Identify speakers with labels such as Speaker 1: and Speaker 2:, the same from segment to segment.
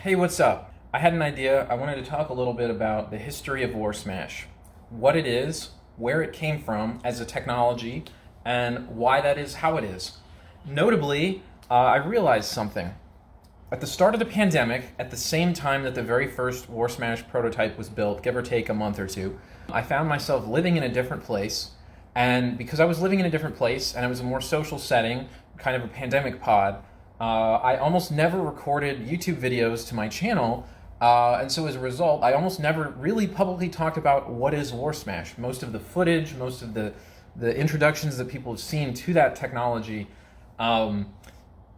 Speaker 1: Hey, what's up? I had an idea. I wanted to talk a little bit about the history of Warsmash, what it is, where it came from as a technology, and why that is how it is. Notably, I realized something. At the start of the pandemic, at the same time that the very first Warsmash prototype was built, give or take a month or two, I found myself living in a different place. And because I was living in a different place and it was a more social setting, kind of a pandemic pod, I almost never recorded YouTube videos to my channel, and so as a result, I almost never really publicly talked about what is Warsmash. Most of the footage, most of the introductions that people have seen to that technology,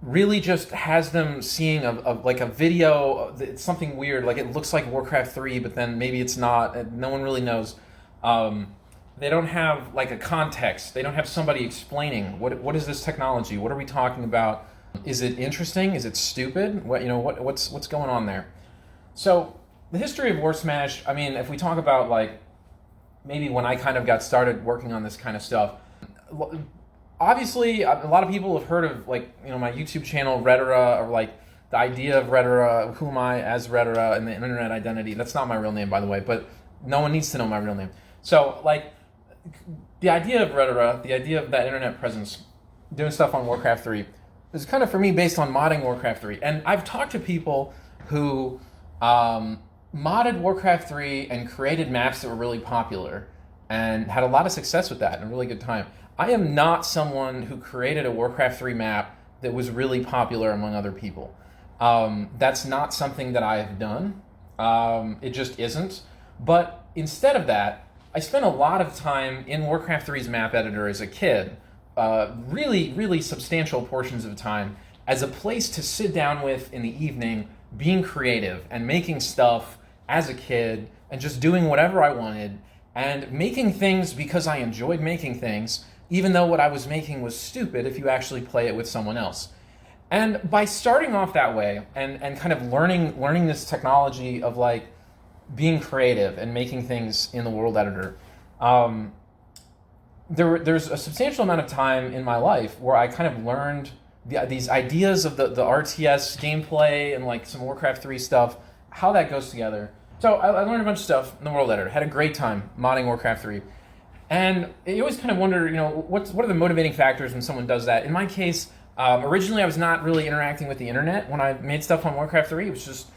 Speaker 1: really just has them seeing like a video. It's something weird, like it looks like Warcraft 3, but then maybe it's not. No one really knows. They don't have like a context. They don't have somebody explaining what is this technology? What are we talking about? Is it interesting? Is it stupid? What's going on there? So the history of Warsmash, I mean, if we talk about like maybe when I kind of got started working on this kind of stuff, obviously a lot of people have heard of like, my YouTube channel Redera, or like the idea of Redera, who am I as Redera, and the internet identity. That's not my real name, by the way, but no one needs to know my real name. So like the idea of Redera, the idea of that internet presence, doing stuff on Warcraft 3, is kind of for me based on modding Warcraft 3. And I've talked to people who modded Warcraft 3 and created maps that were really popular and had a lot of success with that and a really good time. I am not someone who created a Warcraft 3 map that was really popular among other people. That's not something that I have done. It just isn't. But instead of that, I spent a lot of time in Warcraft 3's map editor as a kid, really substantial portions of time, as a place to sit down with in the evening, being creative and making stuff as a kid and just doing whatever I wanted and making things because I enjoyed making things, even though what I was making was stupid if you actually play it with someone else. And by starting off that way and kind of learning this technology of like being creative and making things in the world editor, there's a substantial amount of time in my life where I kind of learned these ideas of the RTS gameplay and like some Warcraft 3 stuff, how that goes together. So I learned a bunch of stuff in the world editor, had a great time modding Warcraft 3. And you always kind of wonder, what are the motivating factors when someone does that? In my case, originally I was not really interacting with the internet when I made stuff on Warcraft 3. It was just,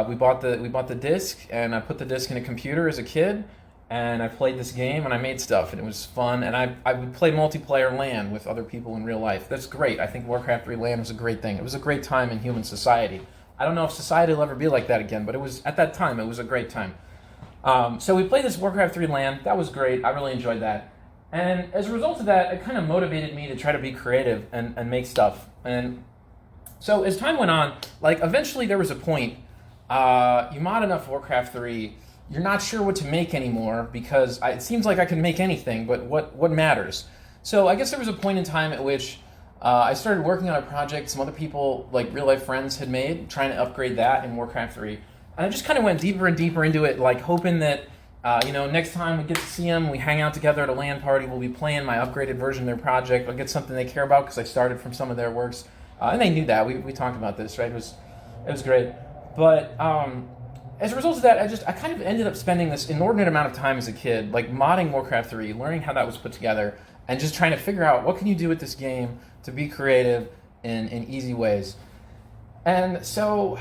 Speaker 1: we bought the disc, and I put the disc in a computer as a kid, and I played this game, and I made stuff, and it was fun, and I would play multiplayer LAN with other people in real life. That's great. I think Warcraft 3 LAN was a great thing. It was a great time in human society. I don't know if society will ever be like that again, but it was, at that time, it was a great time. So we played this Warcraft 3 LAN. That was great. I really enjoyed that. And as a result of that, it kind of motivated me to try to be creative and make stuff. And so as time went on, like eventually there was a point, you mod enough Warcraft 3, you're not sure what to make anymore because it seems like I can make anything, but what matters? So I guess there was a point in time at which I started working on a project some other people, like real life friends, had made, trying to upgrade that in Warcraft 3. And I just kind of went deeper and deeper into it, like hoping that, next time we get to see them, we hang out together at a LAN party, we'll be playing my upgraded version of their project. I'll get something they care about because I started from some of their works. And they knew that. We talked about this, right? It was great. But as a result of that, I kind of ended up spending this inordinate amount of time as a kid, like modding Warcraft 3, learning how that was put together, and just trying to figure out what can you do with this game to be creative in easy ways. And so,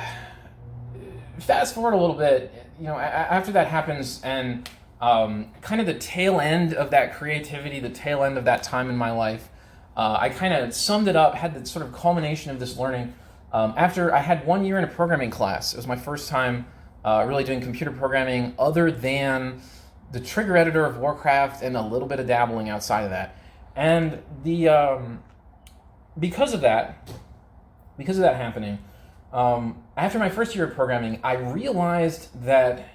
Speaker 1: fast forward a little bit, after that happens, and kind of the tail end of that creativity, the tail end of that time in my life, I kind of summed it up, had the sort of culmination of this learning after I had 1 year in a programming class. It was my first time really doing computer programming other than the trigger editor of Warcraft and a little bit of dabbling outside of that. And because of that happening, after my first year of programming, I realized that,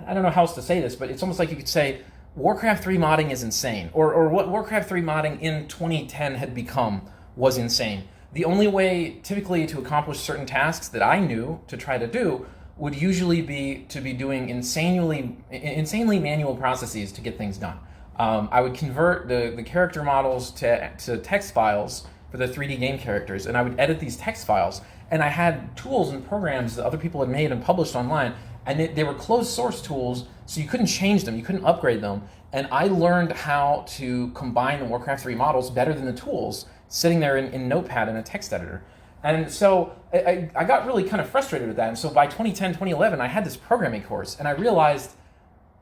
Speaker 1: I don't know how else to say this, but it's almost like you could say Warcraft 3 modding is insane, or what Warcraft 3 modding in 2010 had become was insane. The only way typically to accomplish certain tasks that I knew to try to do would usually be to be doing insanely manual processes to get things done. I would convert the character models to text files for the 3D game characters, and I would edit these text files, And I had tools and programs that other people had made and published online, and they were closed source tools, so you couldn't change them, you couldn't upgrade them. And I learned how to combine the Warcraft 3 models better than the tools, sitting there in Notepad in a text editor. And so I got really kind of frustrated with that. And so by 2010, 2011, I had this programming course, and I realized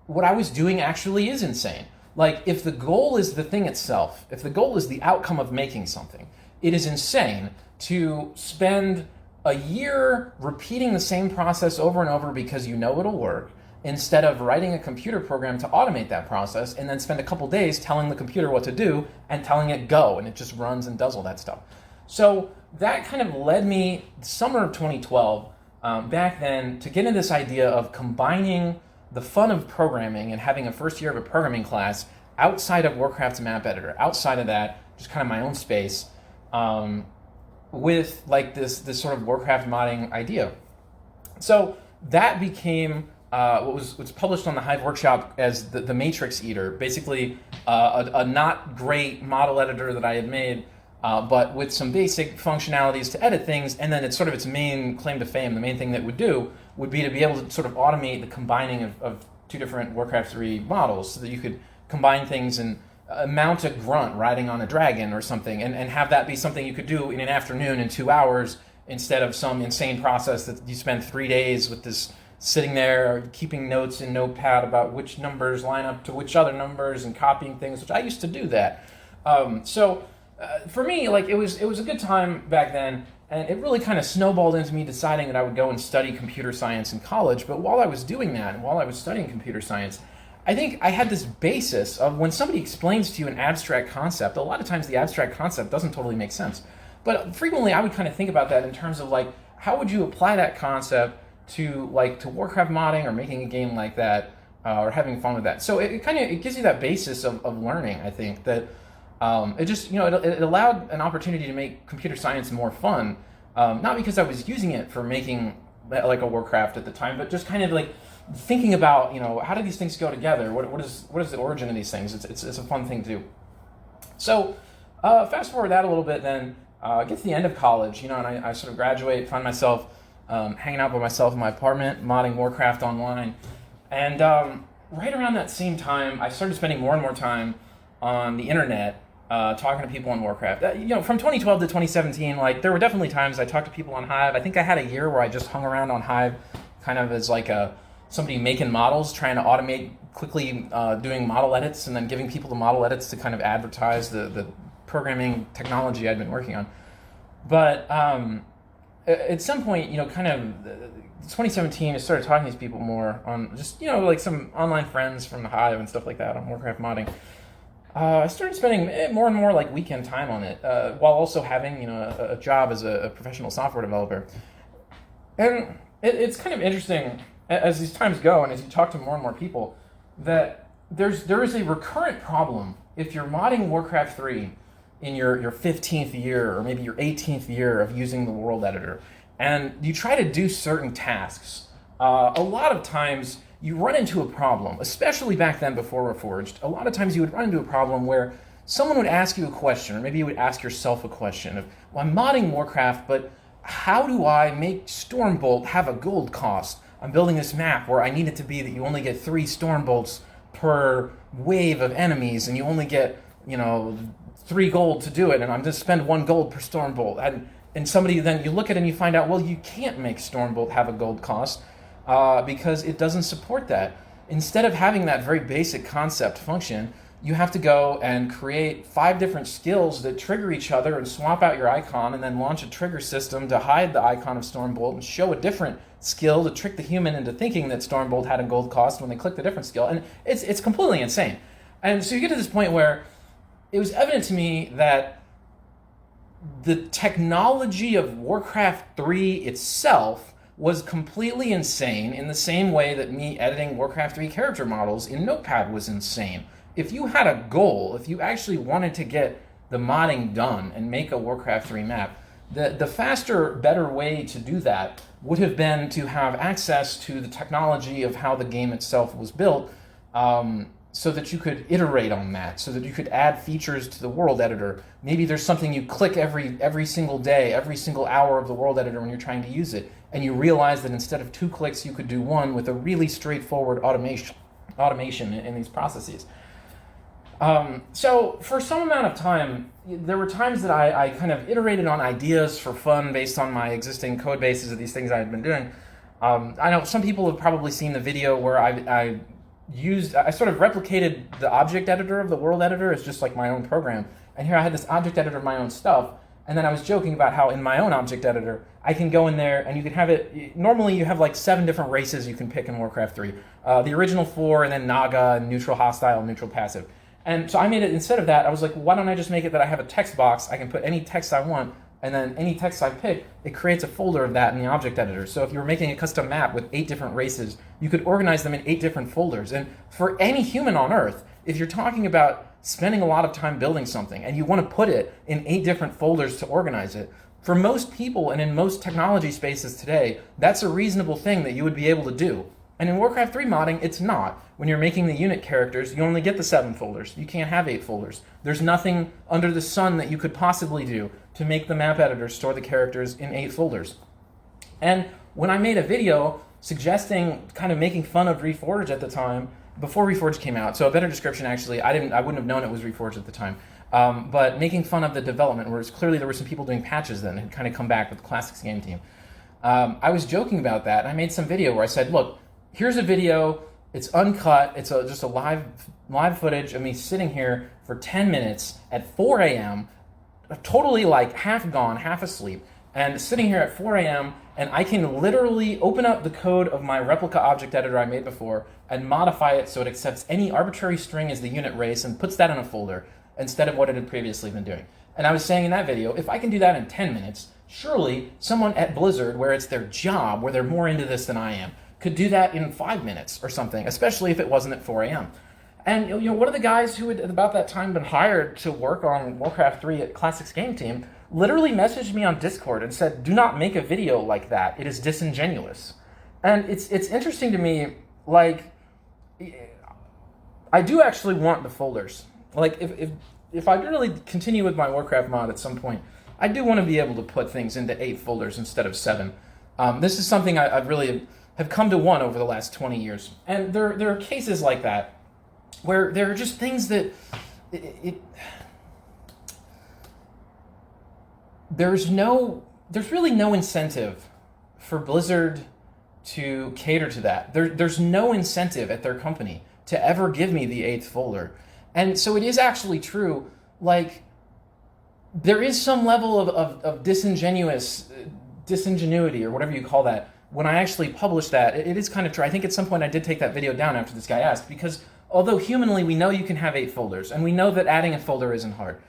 Speaker 1: what I was doing actually is insane. Like, if the goal is the thing itself, if the goal is the outcome of making something, it is insane to spend a year repeating the same process over and over because you know it'll work, instead of writing a computer program to automate that process and then spend a couple days telling the computer what to do and telling it go, and it just runs and does all that stuff. So that kind of led me, summer of 2012, back then, to get into this idea of combining the fun of programming and having a first year of a programming class outside of Warcraft's map editor, outside of that, just kind of my own space, with like this sort of Warcraft modding idea. So that became what was published on the Hive Workshop as the Matrix Eater, basically a not great model editor that I had made, but with some basic functionalities to edit things, and then it's sort of its main claim to fame, the main thing that it would do would be to be able to sort of automate the combining of two different Warcraft 3 models, so that you could combine things and mount a grunt riding on a dragon or something, and have that be something you could do in an afternoon in 2 hours, instead of some insane process that you spend 3 days with this sitting there keeping notes in Notepad about which numbers line up to which other numbers and copying things, which I used to do that. For me, like, it was a good time back then, and it really kind of snowballed into me deciding that I would go and study computer science in college. But while I was doing that, and while I was studying computer science, I think I had this basis of when somebody explains to you an abstract concept, a lot of times the abstract concept doesn't totally make sense. But frequently I would kind of think about that in terms of, like, how would you apply that concept to Warcraft modding or making a game like that, or having fun with that. So it gives you that basis of learning, I think, that it just, it allowed an opportunity to make computer science more fun, not because I was using it for making like a Warcraft at the time, but just kind of like thinking about, how do these things go together? What is the origin of these things? It's a fun thing to do. So fast forward that a little bit, then get to the end of college, and I sort of graduate, find myself hanging out by myself in my apartment, modding Warcraft online. And right around that same time, I started spending more and more time on the internet, talking to people on Warcraft. From 2012 to 2017, there were definitely times I talked to people on Hive. I think I had a year where I just hung around on Hive kind of as like somebody making models, trying to automate quickly doing model edits, and then giving people the model edits to kind of advertise the programming technology I'd been working on. But at some point, kind of 2017, I started talking to these people more on just, like some online friends from the Hive and stuff like that on Warcraft modding. I started spending more and more like weekend time on it, while also having, a job as a professional software developer. And it's kind of interesting as these times go, and as you talk to more and more people, that there is a recurrent problem if you're modding Warcraft 3 in your 15th year or maybe your 18th year of using the world editor, and you try to do certain tasks. A lot of times you run into a problem, especially back then before Reforged. A lot of times you would run into a problem where someone would ask you a question, or maybe you would ask yourself a question of, well, I'm modding Warcraft, but how do I make Stormbolt have a gold cost? I'm building this map where I need it to be that you only get 3 Stormbolts per wave of enemies, and you only get, 3 gold to do it, and I'm going to spend 1 gold per Stormbolt. And somebody then, you look at it and you find out, well, you can't make Stormbolt have a gold cost because it doesn't support that. Instead of having that very basic concept function, you have to go and create 5 different skills that trigger each other and swap out your icon, and then launch a trigger system to hide the icon of Stormbolt and show a different skill to trick the human into thinking that Stormbolt had a gold cost when they clicked a different skill. And it's completely insane. And so you get to this point where it was evident to me that the technology of Warcraft 3 itself was completely insane, in the same way that me editing Warcraft 3 character models in Notepad was insane. If you had a goal, if you actually wanted to get the modding done and make a Warcraft 3 map, the faster, better way to do that would have been to have access to the technology of how the game itself was built, so that you could iterate on that, so that you could add features to the world editor. Maybe there's something you click every single day, every single hour of the world editor when you're trying to use it, and you realize that instead of 2 clicks, you could do 1 with a really straightforward automation in these processes. So for some amount of time, there were times that I kind of iterated on ideas for fun based on my existing code bases of these things I had been doing. I know some people have probably seen the video where I sort of replicated the object editor of the world editor as just like my own program. And here I had this object editor of my own stuff. And then I was joking about how in my own object editor, I can go in there and you can have it, normally you have like 7 different races you can pick in Warcraft 3. The original 4, and then Naga, and neutral hostile, and neutral passive. And so I made it, instead of that, I was like, why don't I just make it that I have a text box, I can put any text I want, and then any text I pick, it creates a folder of that in the object editor. So if you were making a custom map with 8 different races, you could organize them in 8 different folders. And for any human on Earth, if you're talking about spending a lot of time building something and you want to put it in 8 different folders to organize it, for most people and in most technology spaces today, that's a reasonable thing that you would be able to do. And in Warcraft 3 modding, it's not. When you're making the unit characters, you only get the 7 folders. You can't have 8 folders. There's nothing under the sun that you could possibly do to make the map editor store the characters in 8 folders. And when I made a video suggesting, kind of making fun of Reforged at the time, before Reforged came out, so a better description actually, I wouldn't have known it was Reforged at the time, but making fun of the development, whereas clearly there were some people doing patches then, had kind of come back with the Classics game team. I was joking about that, and I made some video where I said, look, here's a video, it's uncut, it's just a live footage of me sitting here for 10 minutes at 4 a.m., totally like half gone, half asleep, and sitting here at 4 a.m., and I can literally open up the code of my replica object editor I made before and modify it so it accepts any arbitrary string as the unit race and puts that in a folder instead of what it had previously been doing. And I was saying in that video, if I can do that in 10 minutes, surely someone at Blizzard, where it's their job, where they're more into this than I am, could do that in 5 minutes or something, especially if it wasn't at 4 a.m. And you know, one of the guys who had about that time been hired to work on Warcraft 3 at Classics Game Team literally messaged me on Discord and said, do not make a video like that. It is disingenuous. And it's interesting to me, like, I do actually want the folders. Like, if I really continue with my Warcraft mod at some point, I do want to be able to put things into 8 folders instead of 7. This is something I've really have come to want over the last 20 years. And there are cases like that where there are just things that there's really no incentive for Blizzard to cater to that. There's no incentive at their company to ever give me the 8th folder. And so it is actually true, like, there is some level of disingenuity, or whatever you call that, when I actually publish that. It is kind of true. I think at some point I did take that video down after this guy asked, because although humanly we know you can have 8 folders, and we know that adding a folder isn't hard,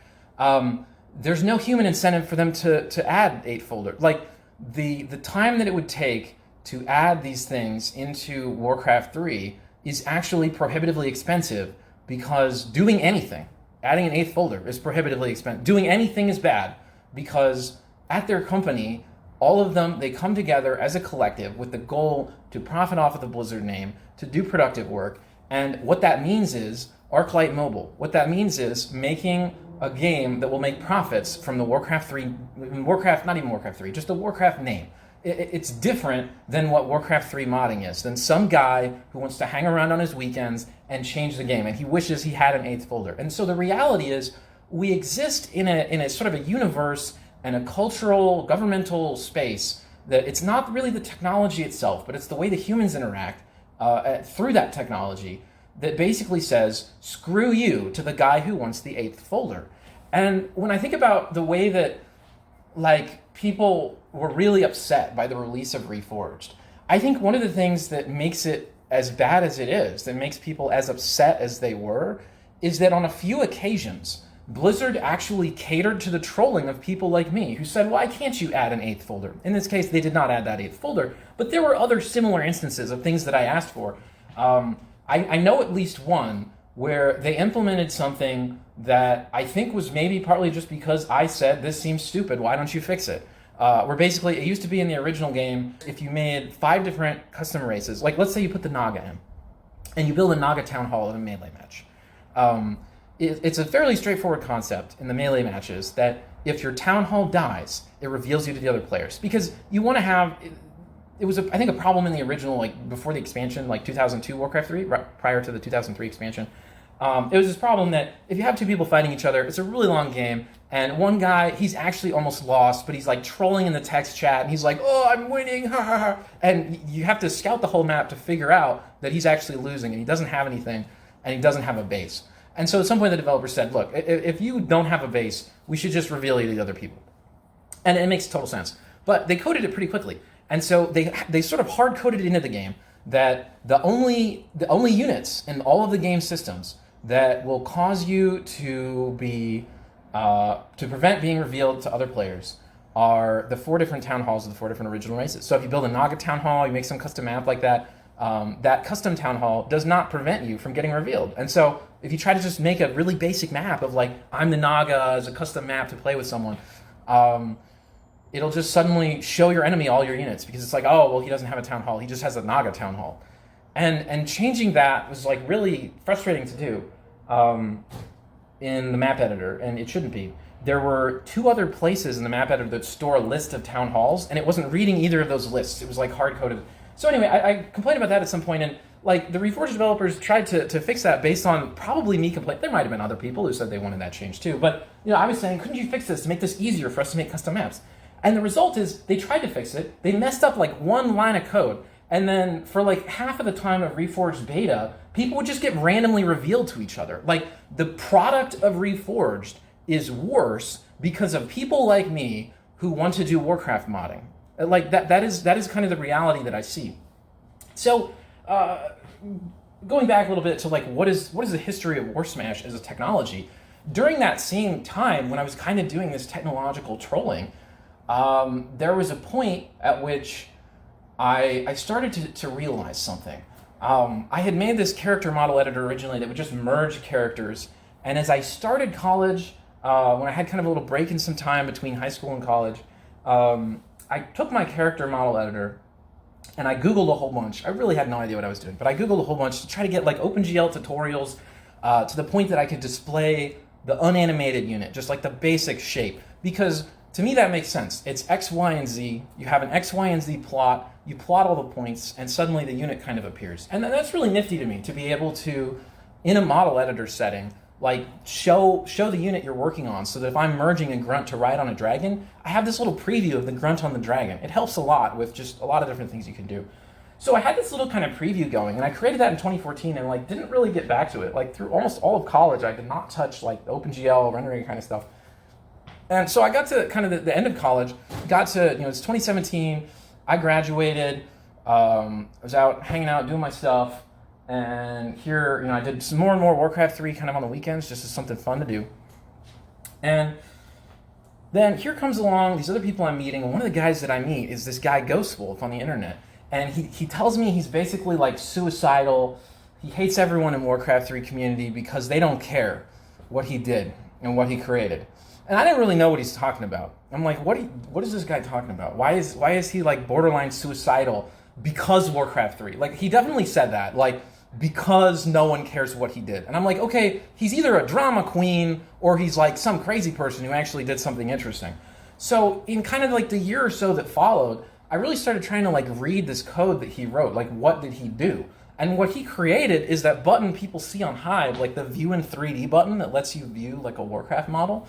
Speaker 1: there's no human incentive for them to add 8 folders. Like, the time that it would take to add these things into Warcraft 3 is actually prohibitively expensive, because doing anything, adding an 8th folder, is prohibitively expensive. Doing anything is bad, because at their company, all of them, they come together as a collective with the goal to profit off of the Blizzard name, to do productive work. And what that means is Arclight Mobile. What that means is making a game that will make profits from the Warcraft 3, not even Warcraft 3, just the Warcraft name. It's different than what Warcraft 3 modding is, than some guy who wants to hang around on his weekends and change the game, and he wishes he had an 8th folder. And so the reality is, we exist in a sort of a universe and a cultural, governmental space that it's not really the technology itself, but it's the way the humans interact through that technology that basically says, screw you to the guy who wants the 8th folder. And when I think about the way that, like, people were really upset by the release of Reforged, I think one of the things that makes it as bad as it is, that makes people as upset as they were, is that on a few occasions, Blizzard actually catered to the trolling of people like me, who said, why can't you add an 8th folder? In this case, they did not add that 8th folder, but there were other similar instances of things that I asked for. I know at least one where they implemented something that I think was maybe partly just because I said, this seems stupid, why don't you fix it? Where basically, it used to be in the original game, if you made 5 different custom races, like let's say you put the Naga in, and you build a Naga Town Hall in a melee match. It's a fairly straightforward concept in the melee matches that if your Town Hall dies, it reveals you to the other players. Because you want to have... It was, I think, a problem in the original, like, before the expansion, like 2002 Warcraft 3, prior to the 2003 expansion. It was this problem that if you have two people fighting each other, it's a really long game, and one guy, he's actually almost lost, but he's like trolling in the text chat, and he's like, oh, I'm winning, ha ha ha. And you have to scout the whole map to figure out that he's actually losing, and he doesn't have anything, and he doesn't have a base. And so at some point the developer said, look, if you don't have a base, we should just reveal you to the other people. And it makes total sense. But they coded it pretty quickly. And so they sort of hard-coded it into the game that the only units in all of the game systems that will cause you to be to prevent being revealed to other players are the 4 different town halls of the 4 different original races. So if you build a Naga town hall, you make some custom map like that, that custom town hall does not prevent you from getting revealed. And so if you try to just make a really basic map of like, I'm the Naga as a custom map to play with someone, it'll just suddenly show your enemy all your units because it's like, oh, well, he doesn't have a town hall. He just has a Naga town hall. And changing that was like really frustrating to do in the map editor, and it shouldn't be. There were 2 other places in the map editor that store a list of town halls, and it wasn't reading either of those lists. It was like hard-coded. So anyway, I complained about that at some point, and like the Reforged developers tried to fix that based on probably me complaining. There might have been other people who said they wanted that change too, but I was saying, couldn't you fix this to make this easier for us to make custom maps? And the result is they tried to fix it. They messed up like 1 line of code. And then for like half of the time of Reforged beta, people would just get randomly revealed to each other. Like the product of Reforged is worse because of people like me who want to do Warcraft modding. Like that is kind of the reality that I see. So going back a little bit to like what is the history of Warsmash as a technology? During that same time when I was kind of doing this technological trolling, there was a point at which I started to realize something. I had made this character model editor originally that would just merge characters, and as I started college, when I had kind of a little break in some time between high school and college, I took my character model editor and I Googled a whole bunch. I really had no idea what I was doing, but I Googled a whole bunch to try to get like OpenGL tutorials to the point that I could display the unanimated unit, just like the basic shape, because to me, that makes sense. It's X, Y, and Z. You have an X, Y, and Z plot. You plot all the points, and suddenly the unit kind of appears. And that's really nifty to me, to be able to, in a model editor setting, like show the unit you're working on, so that if I'm merging a grunt to ride on a dragon, I have this little preview of the grunt on the dragon. It helps a lot with just a lot of different things you can do. So I had this little kind of preview going, and I created that in 2014, and like didn't really get back to it. Like through almost all of college, I did not touch like OpenGL rendering kind of stuff. And so I got to kind of the end of college, got to, it's 2017, I graduated, I was out hanging out, doing my stuff, and here, I did some more and more Warcraft 3 kind of on the weekends, just as something fun to do. And then here comes along these other people I'm meeting, and one of the guys that I meet is this guy Ghost Wolf on the internet. And he tells me he's basically like suicidal, he hates everyone in Warcraft 3 community because they don't care what he did and what he created. And I didn't really know what he's talking about. I'm like, what is this guy talking about? Why is he like borderline suicidal because Warcraft 3? Like he definitely said that, like because no one cares what he did. And I'm like, okay, he's either a drama queen or he's like some crazy person who actually did something interesting. So in kind of like the year or so that followed, I really started trying to like read this code that he wrote. Like what did he do? And what he created is that button people see on Hive, like the view in 3D button that lets you view like a Warcraft model.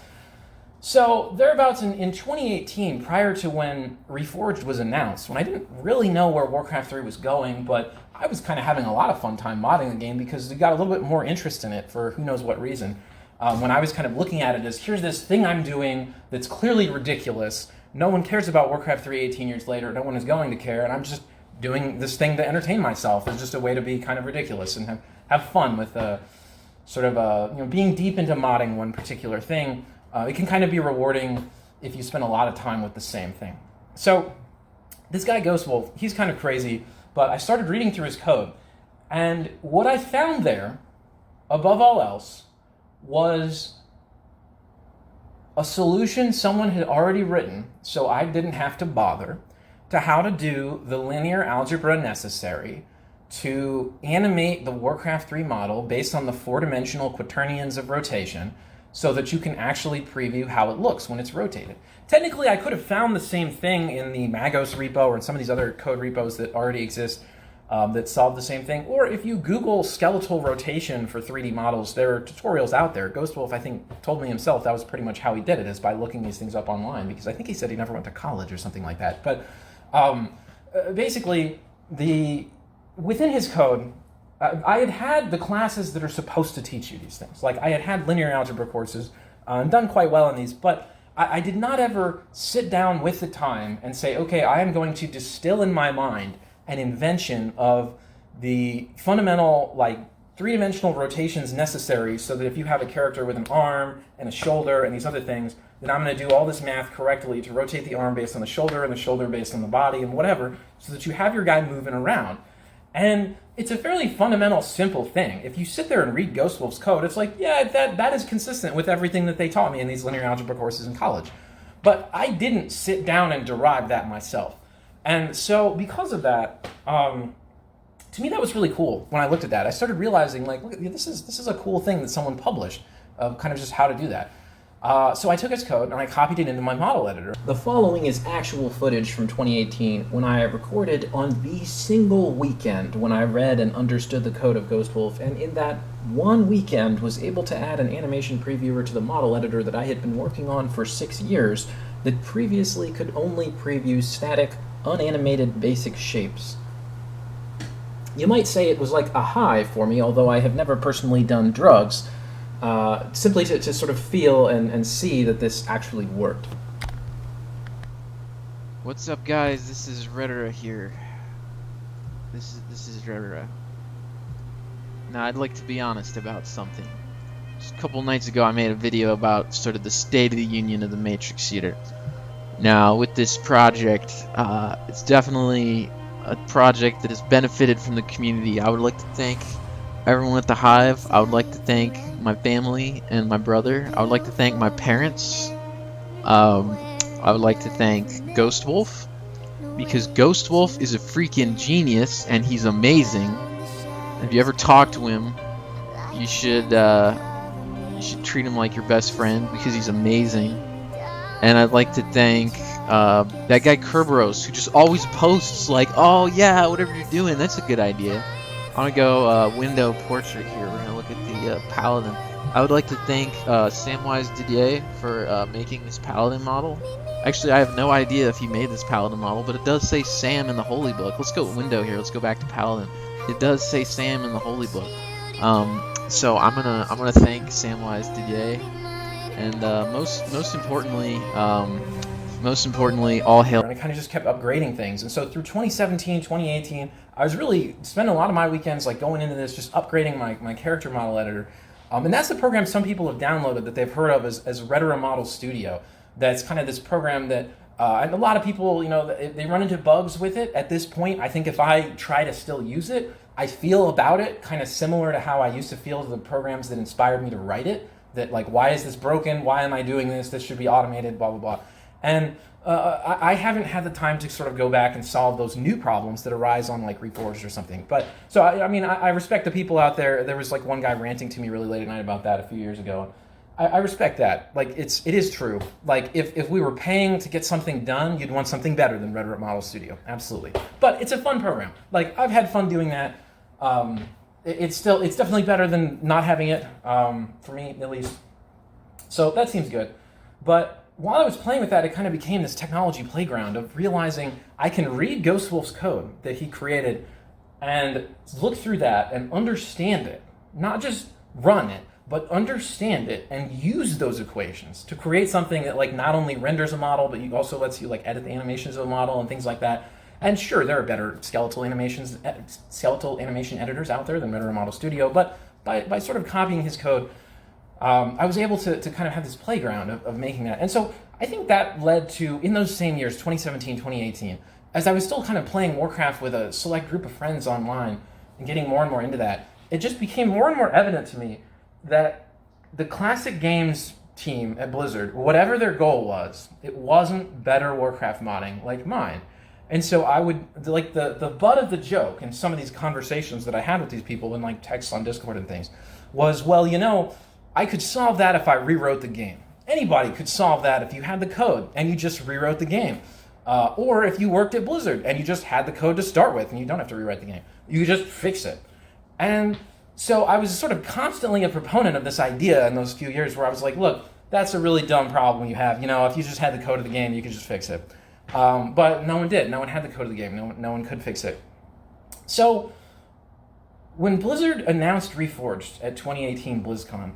Speaker 1: So thereabouts in 2018, prior to when Reforged was announced, when I didn't really know where Warcraft 3 was going, but I was kind of having a lot of fun time modding the game because we got a little bit more interest in it for who knows what reason. When I was kind of looking at it as, here's this thing I'm doing that's clearly ridiculous. No one cares about Warcraft 3 18 years later. No one is going to care, and I'm just doing this thing to entertain myself. It's just a way to be kind of ridiculous and have fun with being deep into modding one particular thing. It can kind of be rewarding if you spend a lot of time with the same thing. So this guy Ghost Wolf, he's kind of crazy, but I started reading through his code, and what I found there, above all else, was a solution someone had already written, so I didn't have to bother, to how to do the linear algebra necessary to animate the Warcraft 3 model based on the 4-dimensional quaternions of rotation so that you can actually preview how it looks when it's rotated. Technically, I could have found the same thing in the Magos repo or in some of these other code repos that already exist that solve the same thing. Or if you Google skeletal rotation for 3D models, there are tutorials out there. Ghostwolf, I think, told me himself that was pretty much how he did it, is by looking these things up online, because I think he said he never went to college or something like that. But basically, within his code, I had the classes that are supposed to teach you these things. Like, I had linear algebra courses and done quite well in these, but I did not ever sit down with the time and say, okay, I am going to distill in my mind an invention of the fundamental, like, 3-dimensional rotations necessary so that if you have a character with an arm and a shoulder and these other things, then I'm going to do all this math correctly to rotate the arm based on the shoulder and the shoulder based on the body and whatever, so that you have your guy moving around. And it's a fairly fundamental, simple thing. If you sit there and read Ghostwolf's code, it's like, yeah, that is consistent with everything that they taught me in these linear algebra courses in college. But I didn't sit down and derive that myself. And so because of that, to me that was really cool when I looked at that. I started realizing, like, look, this is a cool thing that someone published of kind of just how to do that. So I took his code and I copied it into my model editor.
Speaker 2: The following is actual footage from 2018 when I recorded on the single weekend when I read and understood the code of Ghostwolf, and in that one weekend was able to add an animation previewer to the model editor that I had been working on for 6 years that previously could only preview static, unanimated basic shapes. You might say it was like a high for me, although I have never personally done drugs, simply to sort of feel and see that this actually worked.
Speaker 3: What's up, guys? This is Redera here. This is Redera. Now, I'd like to be honest about something. Just a couple nights ago, I made a video about sort of the state of the union of the Matrix Theater. Now, with this project, it's definitely a project that has benefited from the community. I would like to thank everyone at the Hive. I would like to thank my family and my brother. I would like to thank my parents. I would like to thank Ghostwolf, because Ghostwolf is a freaking genius and he's amazing. If you ever talk to him, you should treat him like your best friend, because he's amazing. And I'd like to thank that guy Kerberos, who just always posts like, oh yeah, whatever you're doing, that's a good idea. I want to go window portrait here. We're going to look at the Paladin. I would like to thank Samwise Didier for making this Paladin model. Actually, I have no idea if he made this Paladin model, but it does say Sam in the Holy Book. Let's go window here. Let's go back to Paladin. It does say Sam in the Holy Book. So I'm gonna thank Samwise Didier, and most importantly, all hail.
Speaker 1: And I kind of just kept upgrading things. And so through 2017, 2018, I was really spending a lot of my weekends like going into this, just upgrading my character model editor. And that's the program some people have downloaded that they've heard of as Redera Model Studio. That's kind of this program that, and a lot of people, you know, they run into bugs with it at this point. I think if I try to still use it, I feel about it kind of similar to how I used to feel to the programs that inspired me to write it. That, like, why is this broken? Why am I doing this? This should be automated, blah, blah, blah. And I haven't had the time to sort of go back and solve those new problems that arise on, like, Reforged or something. But, so, I mean, I respect the people out there. There was, like, one guy ranting to me really late at night about that a few years ago. I respect that. Like, it is true. Like, if we were paying to get something done, you'd want something better than Redera Model Studio. Absolutely. But it's a fun program. Like, I've had fun doing that. It's definitely better than not having it, for me, at least. So that seems good. But while I was playing with that, it kind of became this technology playground of realizing I can read Ghostwolf's code that he created and look through that and understand it. Not just run it, but understand it and use those equations to create something that, like, not only renders a model, but you also lets you, like, edit the animations of a model and things like that. And sure, there are better skeletal animation editors out there than Redera Model Studio, but by sort of copying his code, I was able to kind of have this playground of making that. And so I think that led to, in those same years, 2017, 2018, as I was still kind of playing Warcraft with a select group of friends online and getting more and more into that, it just became more and more evident to me that the classic games team at Blizzard, whatever their goal was, it wasn't better Warcraft modding like mine. And so I would, like, the butt of the joke in some of these conversations that I had with these people in, like, texts on Discord and things was, well, you know, I could solve that if I rewrote the game. Anybody could solve that if you had the code and you just rewrote the game. Or if you worked at Blizzard and you just had the code to start with and you don't have to rewrite the game. You could just fix it. And so I was sort of constantly a proponent of this idea in those few years where I was like, look, that's a really dumb problem you have. You know, if you just had the code of the game, you could just fix it. But no one did. No one had the code of the game. No one could fix it. So when Blizzard announced Reforged at 2018 BlizzCon,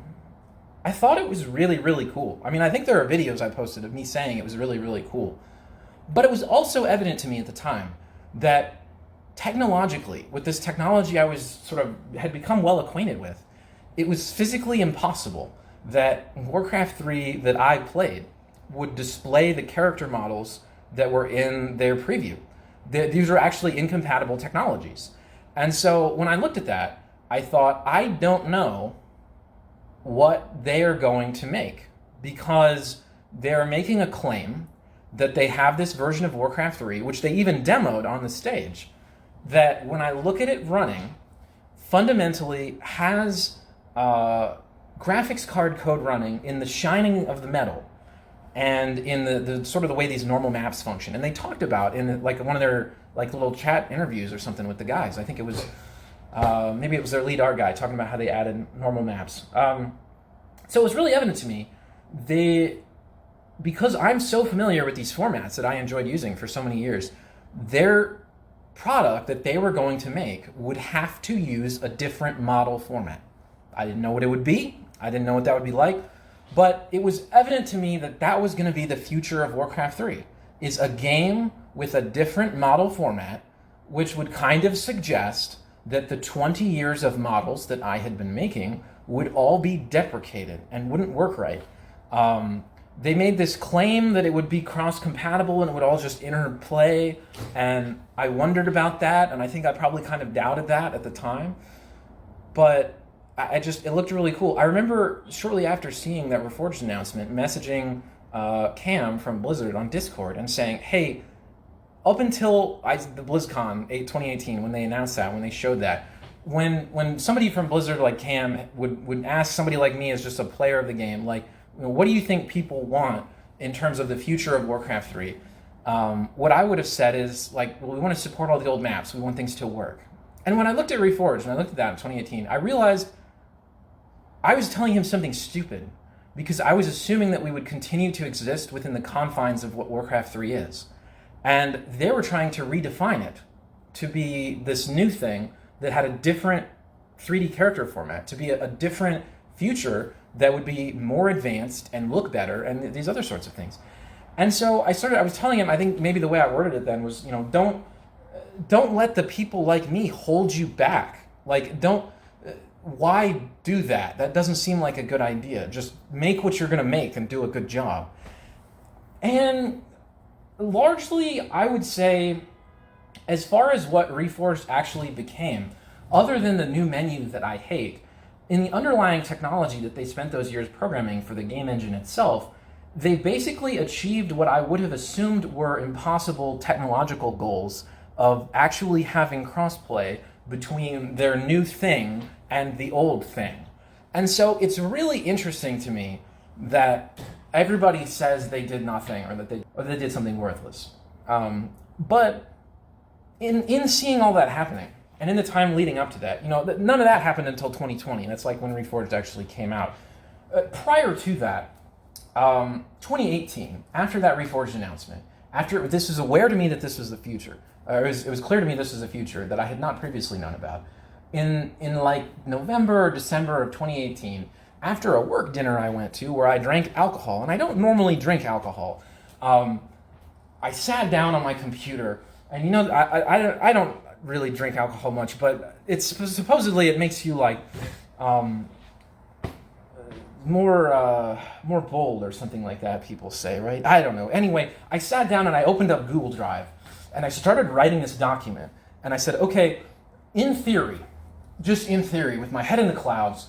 Speaker 1: I thought it was really, really cool. I mean, I think there are videos I posted of me saying it was really, really cool. But it was also evident to me at the time that technologically, with this technology I was had become well acquainted with, it was physically impossible that Warcraft 3 that I played would display the character models that were in their preview. These are actually incompatible technologies. And so when I looked at that, I thought, I don't know what they are going to make, because they're making a claim that they have this version of Warcraft 3, which they even demoed on the stage, that when I look at it running, fundamentally has graphics card code running in the shining of the metal and in the sort of the way these normal maps function. And they talked about in like one of their like little chat interviews or something with the guys. I think it was maybe it was their lead art guy talking about how they added normal maps. So it was really evident to me because I'm so familiar with these formats that I enjoyed using for so many years, their product that they were going to make would have to use a different model format. I didn't know what it would be. I didn't know what that would be like. But it was evident to me that that was going to be the future of Warcraft 3, is a game with a different model format, which would kind of suggest that the 20 years of models that I had been making would all be deprecated and wouldn't work right. They made this claim that it would be cross-compatible and it would all just interplay, and I wondered about that, and I think I probably kind of doubted that at the time. But it looked really cool. I remember shortly after seeing that Reforged announcement, messaging Cam from Blizzard on Discord and saying, hey, up until the BlizzCon 2018, when they announced that, when they showed that, when somebody from Blizzard like Cam would ask somebody like me as just a player of the game, like, what do you think people want in terms of the future of Warcraft 3? What I would have said is, like, well, we want to support all the old maps. We want things to work. And when I looked at Reforged, and I looked at that in 2018, I realized I was telling him something stupid, because I was assuming that we would continue to exist within the confines of what Warcraft 3 is. And they were trying to redefine it to be this new thing that had a different 3D character format, to be a different future that would be more advanced and look better and these other sorts of things. And so I was telling him, I think maybe the way I worded it then was, don't let the people like me hold you back. Like, why do that? That doesn't seem like a good idea. Just make what you're going to make and do a good job. And largely, I would say, as far as what Reforged actually became, other than the new menu that I hate, in the underlying technology that they spent those years programming for the game engine itself, they basically achieved what I would have assumed were impossible technological goals of actually having crossplay between their new thing and the old thing. And so it's really interesting to me that everybody says they did nothing or that they did something worthless. But in seeing all that happening, and in the time leading up to that, none of that happened until 2020. That's like when Reforged actually came out. Prior to that, 2018, after that Reforged announcement, after this was aware to me that this was the future, it was clear to me this was the future that I had not previously known about. In like November or December of 2018, after a work dinner I went to where I drank alcohol, and I don't normally drink alcohol, I sat down on my computer, and I don't really drink alcohol much, but it's supposedly it makes you like more bold or something like that, people say, right? I don't know. Anyway, I sat down and I opened up Google Drive and I started writing this document, and I said, okay, in theory, just in theory, with my head in the clouds,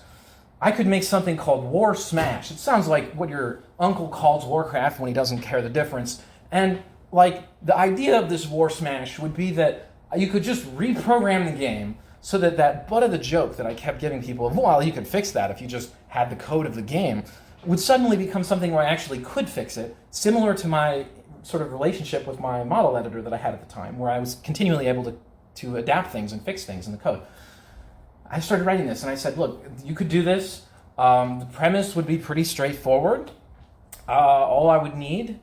Speaker 1: I could make something called Warsmash. It sounds like what your uncle calls Warcraft when he doesn't care the difference. And like the idea of this Warsmash would be that you could just reprogram the game so that that butt of the joke that I kept giving people of, well, you could fix that if you just had the code of the game, would suddenly become something where I actually could fix it, similar to my sort of relationship with my model editor that I had at the time, where I was continually able to adapt things and fix things in the code. I started writing this and I said, look, you could do this. The premise would be pretty straightforward. All I would need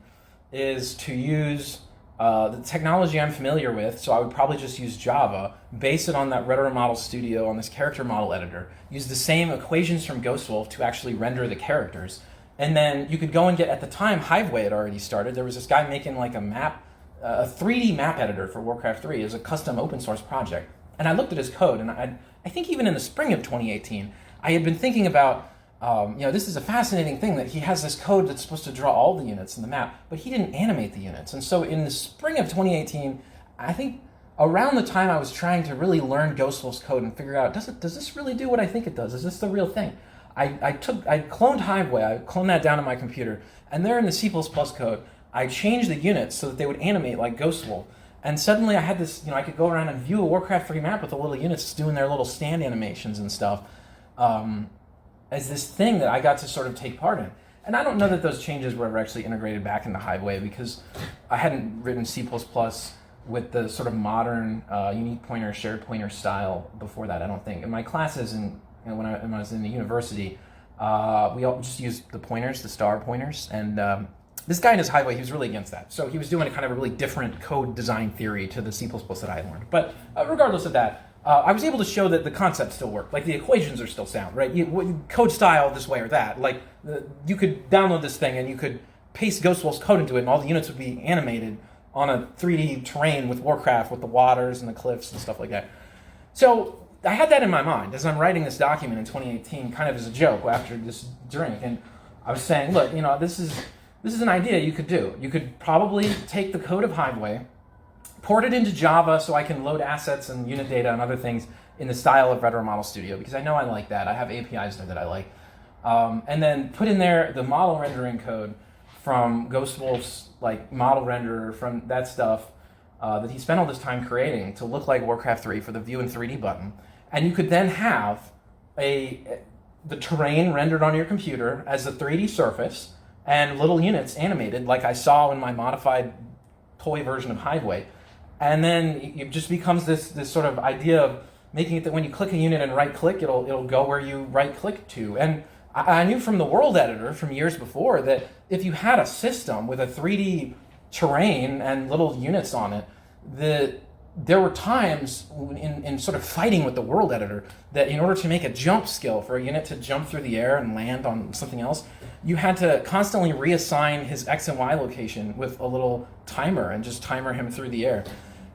Speaker 1: is to use the technology I'm familiar with, so I would probably just use Java, base it on that Retro Model Studio, on this character model editor, use the same equations from Ghostwolf to actually render the characters. And then you could go and get, at the time, Hiveway had already started. There was this guy making like a map, a 3D map editor for Warcraft 3. It was a custom open source project. And I looked at his code, and I think even in the spring of 2018, I had been thinking about, this is a fascinating thing that he has this code that's supposed to draw all the units in the map, but he didn't animate the units. And so in the spring of 2018, I think around the time I was trying to really learn Ghostwolf's code and figure out, does this really do what I think it does? Is this the real thing? I cloned Hiveway, I cloned that down on my computer, and there in the C++ code, I changed the units so that they would animate like Ghostwolf. And suddenly I had this, I could go around and view a Warcraft 3 map with the little units doing their little stand animations and stuff, as this thing that I got to sort of take part in. And I don't know that those changes were ever actually integrated back into Hiveway, because I hadn't written C++ with the sort of modern unique pointer, shared pointer style before that, I don't think. In my classes, when I was in the university, we all just used the pointers, the star pointers, and this guy in his Hiveway, he was really against that. So he was doing a kind of a really different code design theory to the C++ that I had learned. But regardless of that, I was able to show that the concept still worked. Like, the equations are still sound, right? Code style this way or that. Like, you could download this thing and you could paste Ghostwolf's code into it, and all the units would be animated on a 3D terrain with Warcraft, with the waters and the cliffs and stuff like that. So I had that in my mind as I'm writing this document in 2018, kind of as a joke after this drink. And I was saying, look, this is an idea you could do. You could probably take the code of Hiveway, port it into Java so I can load assets and unit data and other things in the style of Retro Model Studio, because I know I like that. I have APIs there that I like. And then put in there the model rendering code from Ghostwolf's model renderer, from that stuff that he spent all this time creating to look like Warcraft 3 for the View in 3D button. And you could then have the terrain rendered on your computer as a 3D surface and little units animated like I saw in my modified toy version of Hiveway. And then it just becomes this sort of idea of making it that when you click a unit and right-click, it'll go where you right-click to. And I knew from the world editor from years before that if you had a system with a 3D terrain and little units on it, there were times in sort of fighting with the world editor that in order to make a jump skill for a unit to jump through the air and land on something else, you had to constantly reassign his X and Y location with a little timer and just timer him through the air.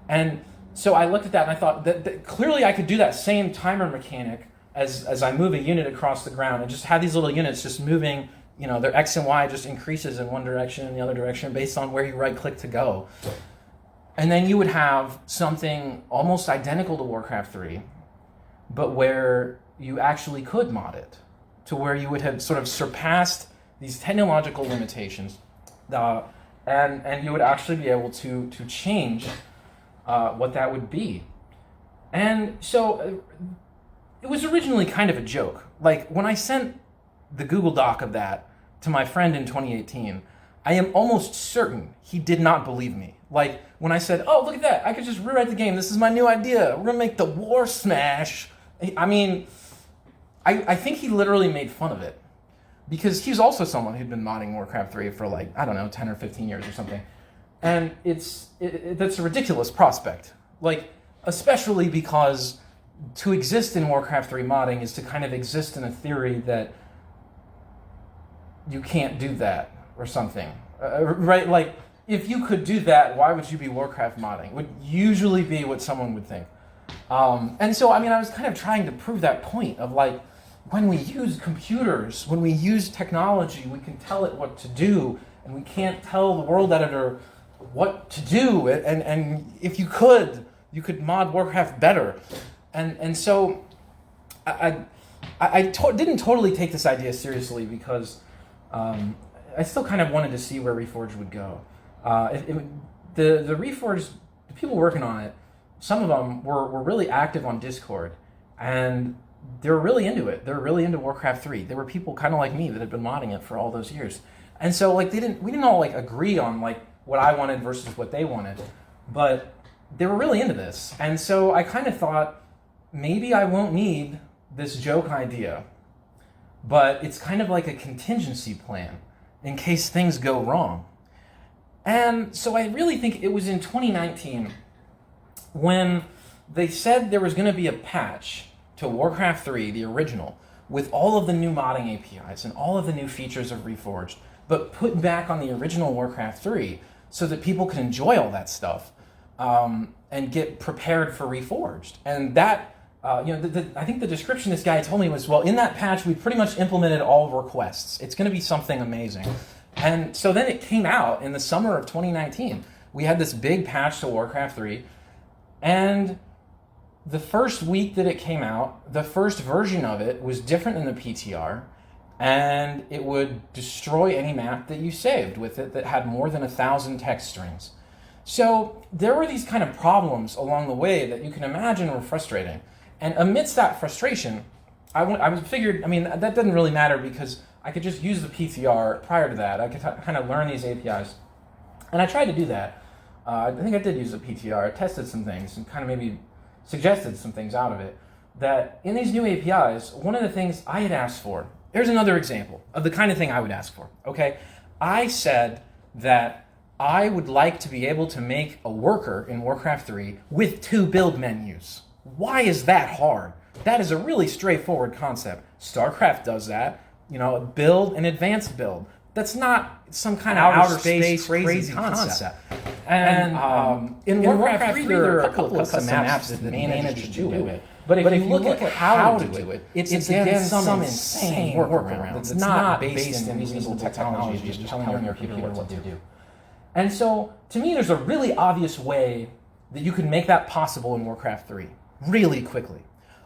Speaker 1: And so I looked at that and I thought that clearly I could do that same timer mechanic as I move a unit across the ground and just have these little units just moving, their X and Y just increases in one direction and the other direction based on where you right-click to go. And then you would have something almost identical to Warcraft 3, but where you actually could mod it to where you would have sort of surpassed these technological limitations, and you would actually be able to change what that would be. And so it was originally kind of a joke. Like, when I sent the Google Doc of that to my friend in 2018, I am almost certain he did not believe me. Like, when I said, oh, look at that, I could just rewrite the game, this is my new idea, we're gonna make the Warsmash. I mean, I think he literally made fun of it. Because he's also someone who'd been modding Warcraft 3 for 10 or 15 years or something. And that's a ridiculous prospect. Especially because to exist in Warcraft 3 modding is to kind of exist in a theory that you can't do that or something. Right? If you could do that, why would you be Warcraft modding? Would usually be what someone would think. And so, I was kind of trying to prove that point of when we use computers, when we use technology, we can tell it what to do, and we can't tell the world editor what to do. And if you could mod Warcraft better. And so I didn't totally take this idea seriously because I still kind of wanted to see where Reforged would go. the Reforged, the people working on it, some of them were really active on Discord, and they were really into it. They were really into Warcraft 3. There were people kind of like me that had been modding it for all those years. And so like we didn't all like agree on like what I wanted versus what they wanted, but they were really into this. And so I kind of thought, maybe I won't need this joke idea, but it's kind of like a contingency plan in case things go wrong. And so I really think it was in 2019 when they said there was going to be a patch to Warcraft 3, the original, with all of the new modding APIs and all of the new features of Reforged, but put back on the original Warcraft 3 so that people could enjoy all that stuff and get prepared for Reforged. And that, I think the description this guy told me was, well, in that patch, we pretty much implemented all requests. It's going to be something amazing. And so then it came out in the summer of 2019. We had this big patch to Warcraft 3, and the first week that it came out, the first version of it was different than the PTR, and it would destroy any map that you saved with it that had more than 1,000 text strings. So there were these kind of problems along the way that you can imagine were frustrating. And amidst that frustration, I figured, I mean, that doesn't really matter because I could just use the PTR prior to that. I could kind of learn these APIs. And I tried to do that. I think I did use the PTR. I tested some things and kind of maybe suggested some things out of it. That in these new APIs, one of the things I had asked for, here's another example of the kind of thing I would ask for, okay? I said that I would like to be able to make a worker in Warcraft 3 with 2 build menus. Why is that hard? That is a really straightforward concept. StarCraft does that, build and advanced build. That's not some kind of outer space crazy concept. And in Warcraft 3, there are a couple of custom maps that manage to do it. But if you look at how to do it, it's again some insane workaround. It's not based in reasonable technology, just telling your computer what to do. And so, to me, there's a really obvious way that you can make that possible in Warcraft 3, really quickly.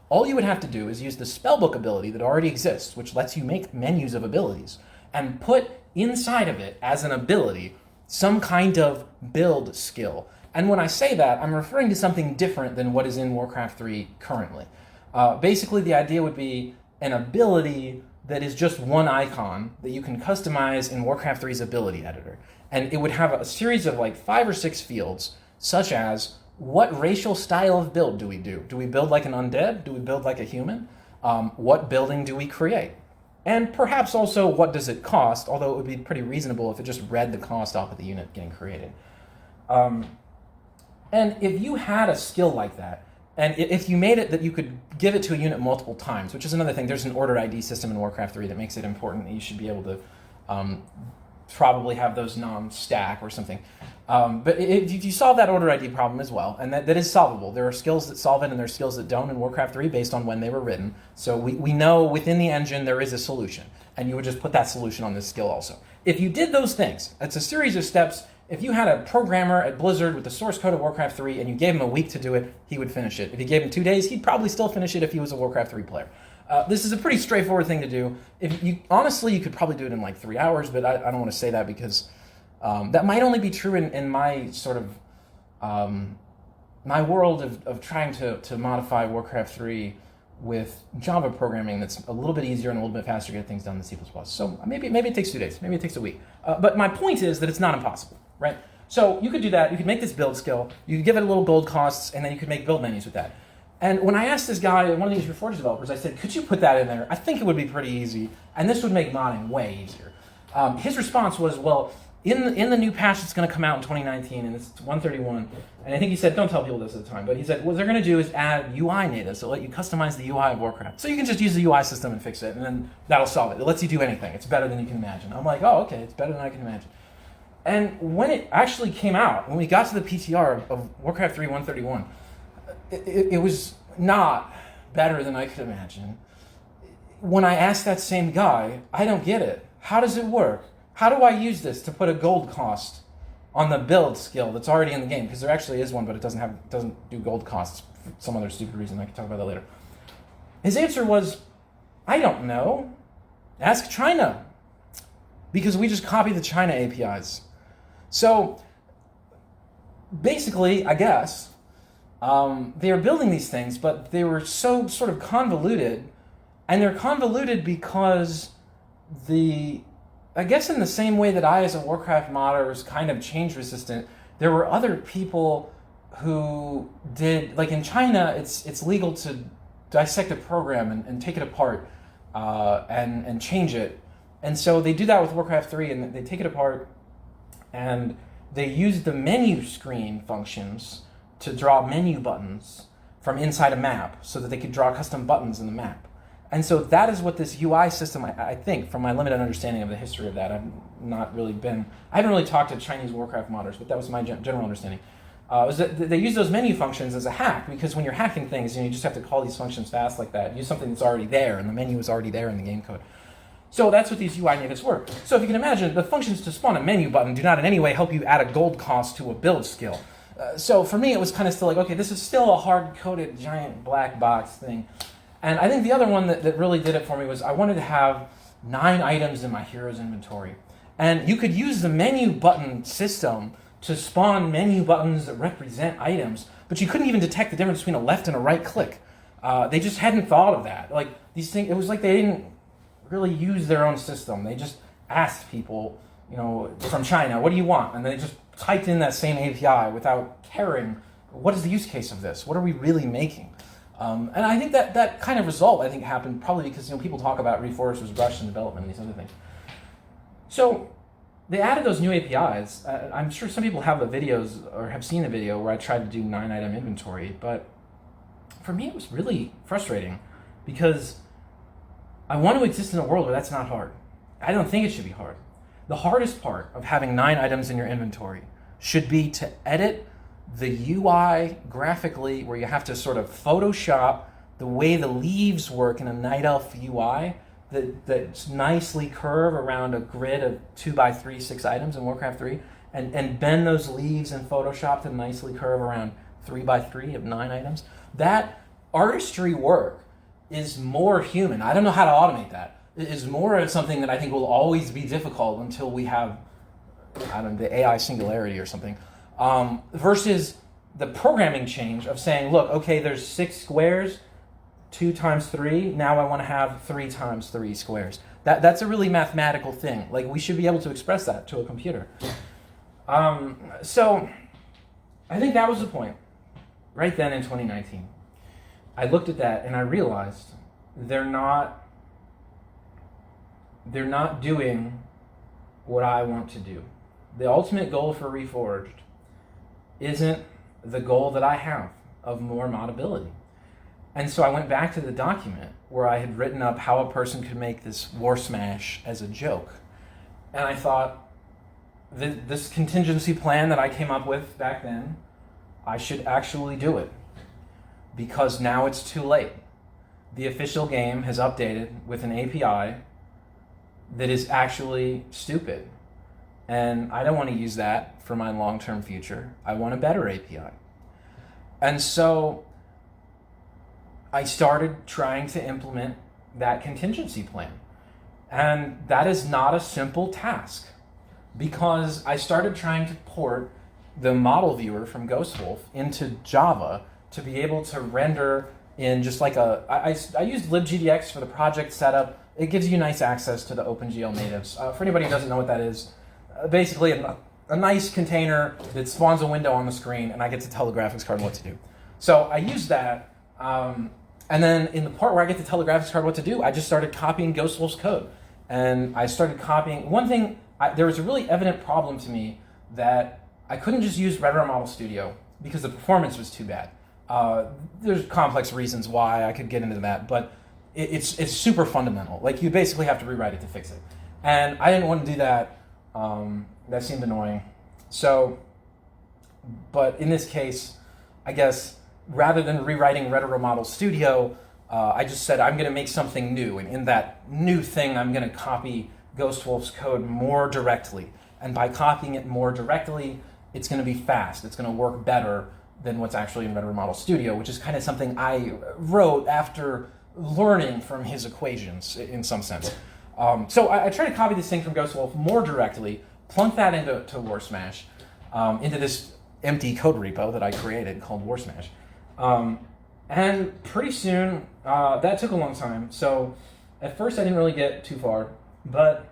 Speaker 1: All you would have to do is use the spellbook ability that already exists, which lets you make menus of abilities, and put inside of it, as an ability, some kind of build skill. And when I say that, I'm referring to something different than what is in Warcraft 3 currently. Basically, the idea would be an ability that is just one icon that you can customize in Warcraft 3's ability editor. And it would have a series of like 5 or 6 fields, such as what racial style of build do we do? Do we build like an undead? Do we build like a human? What building do we create? And perhaps also what does it cost, although it would be pretty reasonable if it just read the cost off of the unit getting created. And if you had a skill like that, and if you made it that you could give it to a unit multiple times, which is another thing, there's an order ID system in Warcraft 3 that makes it important that you should be able to probably have those non-stack or something. But if you solve that order ID problem as well, and that is solvable. There are skills that solve it and there are skills that don't in Warcraft 3 based on when they were written. So we know within the engine there is a solution, and you would just put that solution on this skill also. If you did those things, it's a series of steps. If you had a programmer at Blizzard with the source code of Warcraft 3 and you gave him a week to do it, he would finish it. If you gave him 2 days, he'd probably still finish it if he was a Warcraft 3 player. This is a pretty straightforward thing to do. Honestly, you could probably do it in like 3 hours, but I don't want to say that because that might only be true in my sort of my world of trying to modify Warcraft 3 with Java programming that's a little bit easier and a little bit faster to get things done than C++. So maybe it takes 2 days, maybe it takes a week. But my point is that it's not impossible, right? So you could do that. You could make this build skill. You could give it a little gold costs, and then you could make build menus with that. And when I asked this guy, one of these Reforged developers, I said, could you put that in there? I think it would be pretty easy, and this would make modding way easier. His response was, well, in the new patch that's going to come out in 2019, and it's 131, and I think he said, don't tell people this at the time, but he said, what they're going to do is add UI natives that let you customize the UI of Warcraft. So you can just use the UI system and fix it, and then that'll solve it. It lets you do anything. It's better than you can imagine. I'm like, oh, okay, it's better than I can imagine. And when it actually came out, when we got to the PTR of Warcraft 3 131, it was not better than I could imagine. When I asked that same guy, I don't get it. How does it work? How do I use this to put a gold cost on the build skill that's already in the game? Because there actually is one, but it doesn't do gold costs for some other stupid reason. I can talk about that later. His answer was, I don't know. Ask China. Because we just copy the China APIs. So basically, I guess, they were building these things, but they were so sort of convoluted, and they're convoluted because I guess in the same way that I, as a Warcraft modder, was kind of change resistant, there were other people who did, like in China, it's legal to dissect a program and take it apart and change it. And so they do that with Warcraft 3, and they take it apart, and they use the menu screen functions to draw menu buttons from inside a map so that they could draw custom buttons in the map. And so that is what this UI system, I think, from my limited understanding of the history of that, I haven't really talked to Chinese Warcraft modders, but that was my general understanding. Was that they use those menu functions as a hack, because when you're hacking things, you just have to call these functions fast like that. Use something that's already there, and the menu is already there in the game code. So that's what these UI natives were. So if you can imagine, the functions to spawn a menu button do not in any way help you add a gold cost to a build skill. So for me, it was kind of still like, okay, this is still a hard-coded giant black box thing. And I think the other one that really did it for me was I wanted to have 9 items in my hero's inventory. And you could use the menu button system to spawn menu buttons that represent items, but you couldn't even detect the difference between a left and a right click. They just hadn't thought of that. Like these things, it was like they didn't really use their own system. They just asked people, from China, what do you want? And they just typed in that same API without caring, what is the use case of this? What are we really making? And I think that kind of result, happened probably because people talk about Reforged was rushed in development and these other things. So they added those new APIs. I'm sure some people have the videos or have seen a video where I tried to do 9-item inventory, but for me it was really frustrating because I want to exist in a world where that's not hard. I don't think it should be hard. The hardest part of having 9 items in your inventory should be to edit the UI graphically, where you have to sort of Photoshop the way the leaves work in a Night Elf UI that's nicely curve around a grid of 2x3 6 items in Warcraft 3, and bend those leaves in Photoshop to nicely curve around 3x3 of 9 items. That artistry work is more human. I don't know how to automate that. It is more of something that I think will always be difficult until we have, the AI singularity or something. Versus the programming change of saying, look, okay, there's 6 squares, 2 times 3. Now I want to have 3 times 3 squares. That's a really mathematical thing. Like, we should be able to express that to a computer. So I think that was the point. Right then in 2019, I looked at that and I realized they're not doing what I want to do. The ultimate goal for Reforged isn't the goal that I have of more modability. And so I went back to the document where I had written up how a person could make this Warsmash as a joke. And I thought, this contingency plan that I came up with back then, I should actually do it. Because now it's too late. The official game has updated with an API that is actually stupid. And I don't want to use that for my long-term future. I want a better API. And so I started trying to implement that contingency plan. And that is not a simple task, because I started trying to port the model viewer from Ghostwolf into Java to be able to render in just like I used libgdx for the project setup. It gives you nice access to the OpenGL natives. For anybody who doesn't know what that is, basically a nice container that spawns a window on the screen, and I get to tell the graphics card what to do. So I used that, and then in the part where I get to tell the graphics card what to do, I just started copying Ghostwolf's code. And I started copying. One thing, there was a really evident problem to me that I couldn't just use Redder Model Studio because the performance was too bad. There's complex reasons why, I could get into that, but it's super fundamental. Like, you basically have to rewrite it to fix it. And I didn't want to do that. That seemed annoying. So, but in this case, I guess, rather than rewriting Redder Model Studio, I just said, I'm going to make something new. And in that new thing, I'm going to copy Ghostwolf's code more directly. And by copying it more directly, it's going to be fast. It's going to work better than what's actually in Redder Model Studio, which is kind of something I wrote after learning from his equations in some sense. So I tried to copy this thing from Ghostwolf more directly, plunk that into Warsmash, into this empty code repo that I created called Warsmash. And pretty soon, that took a long time. So at first I didn't really get too far, but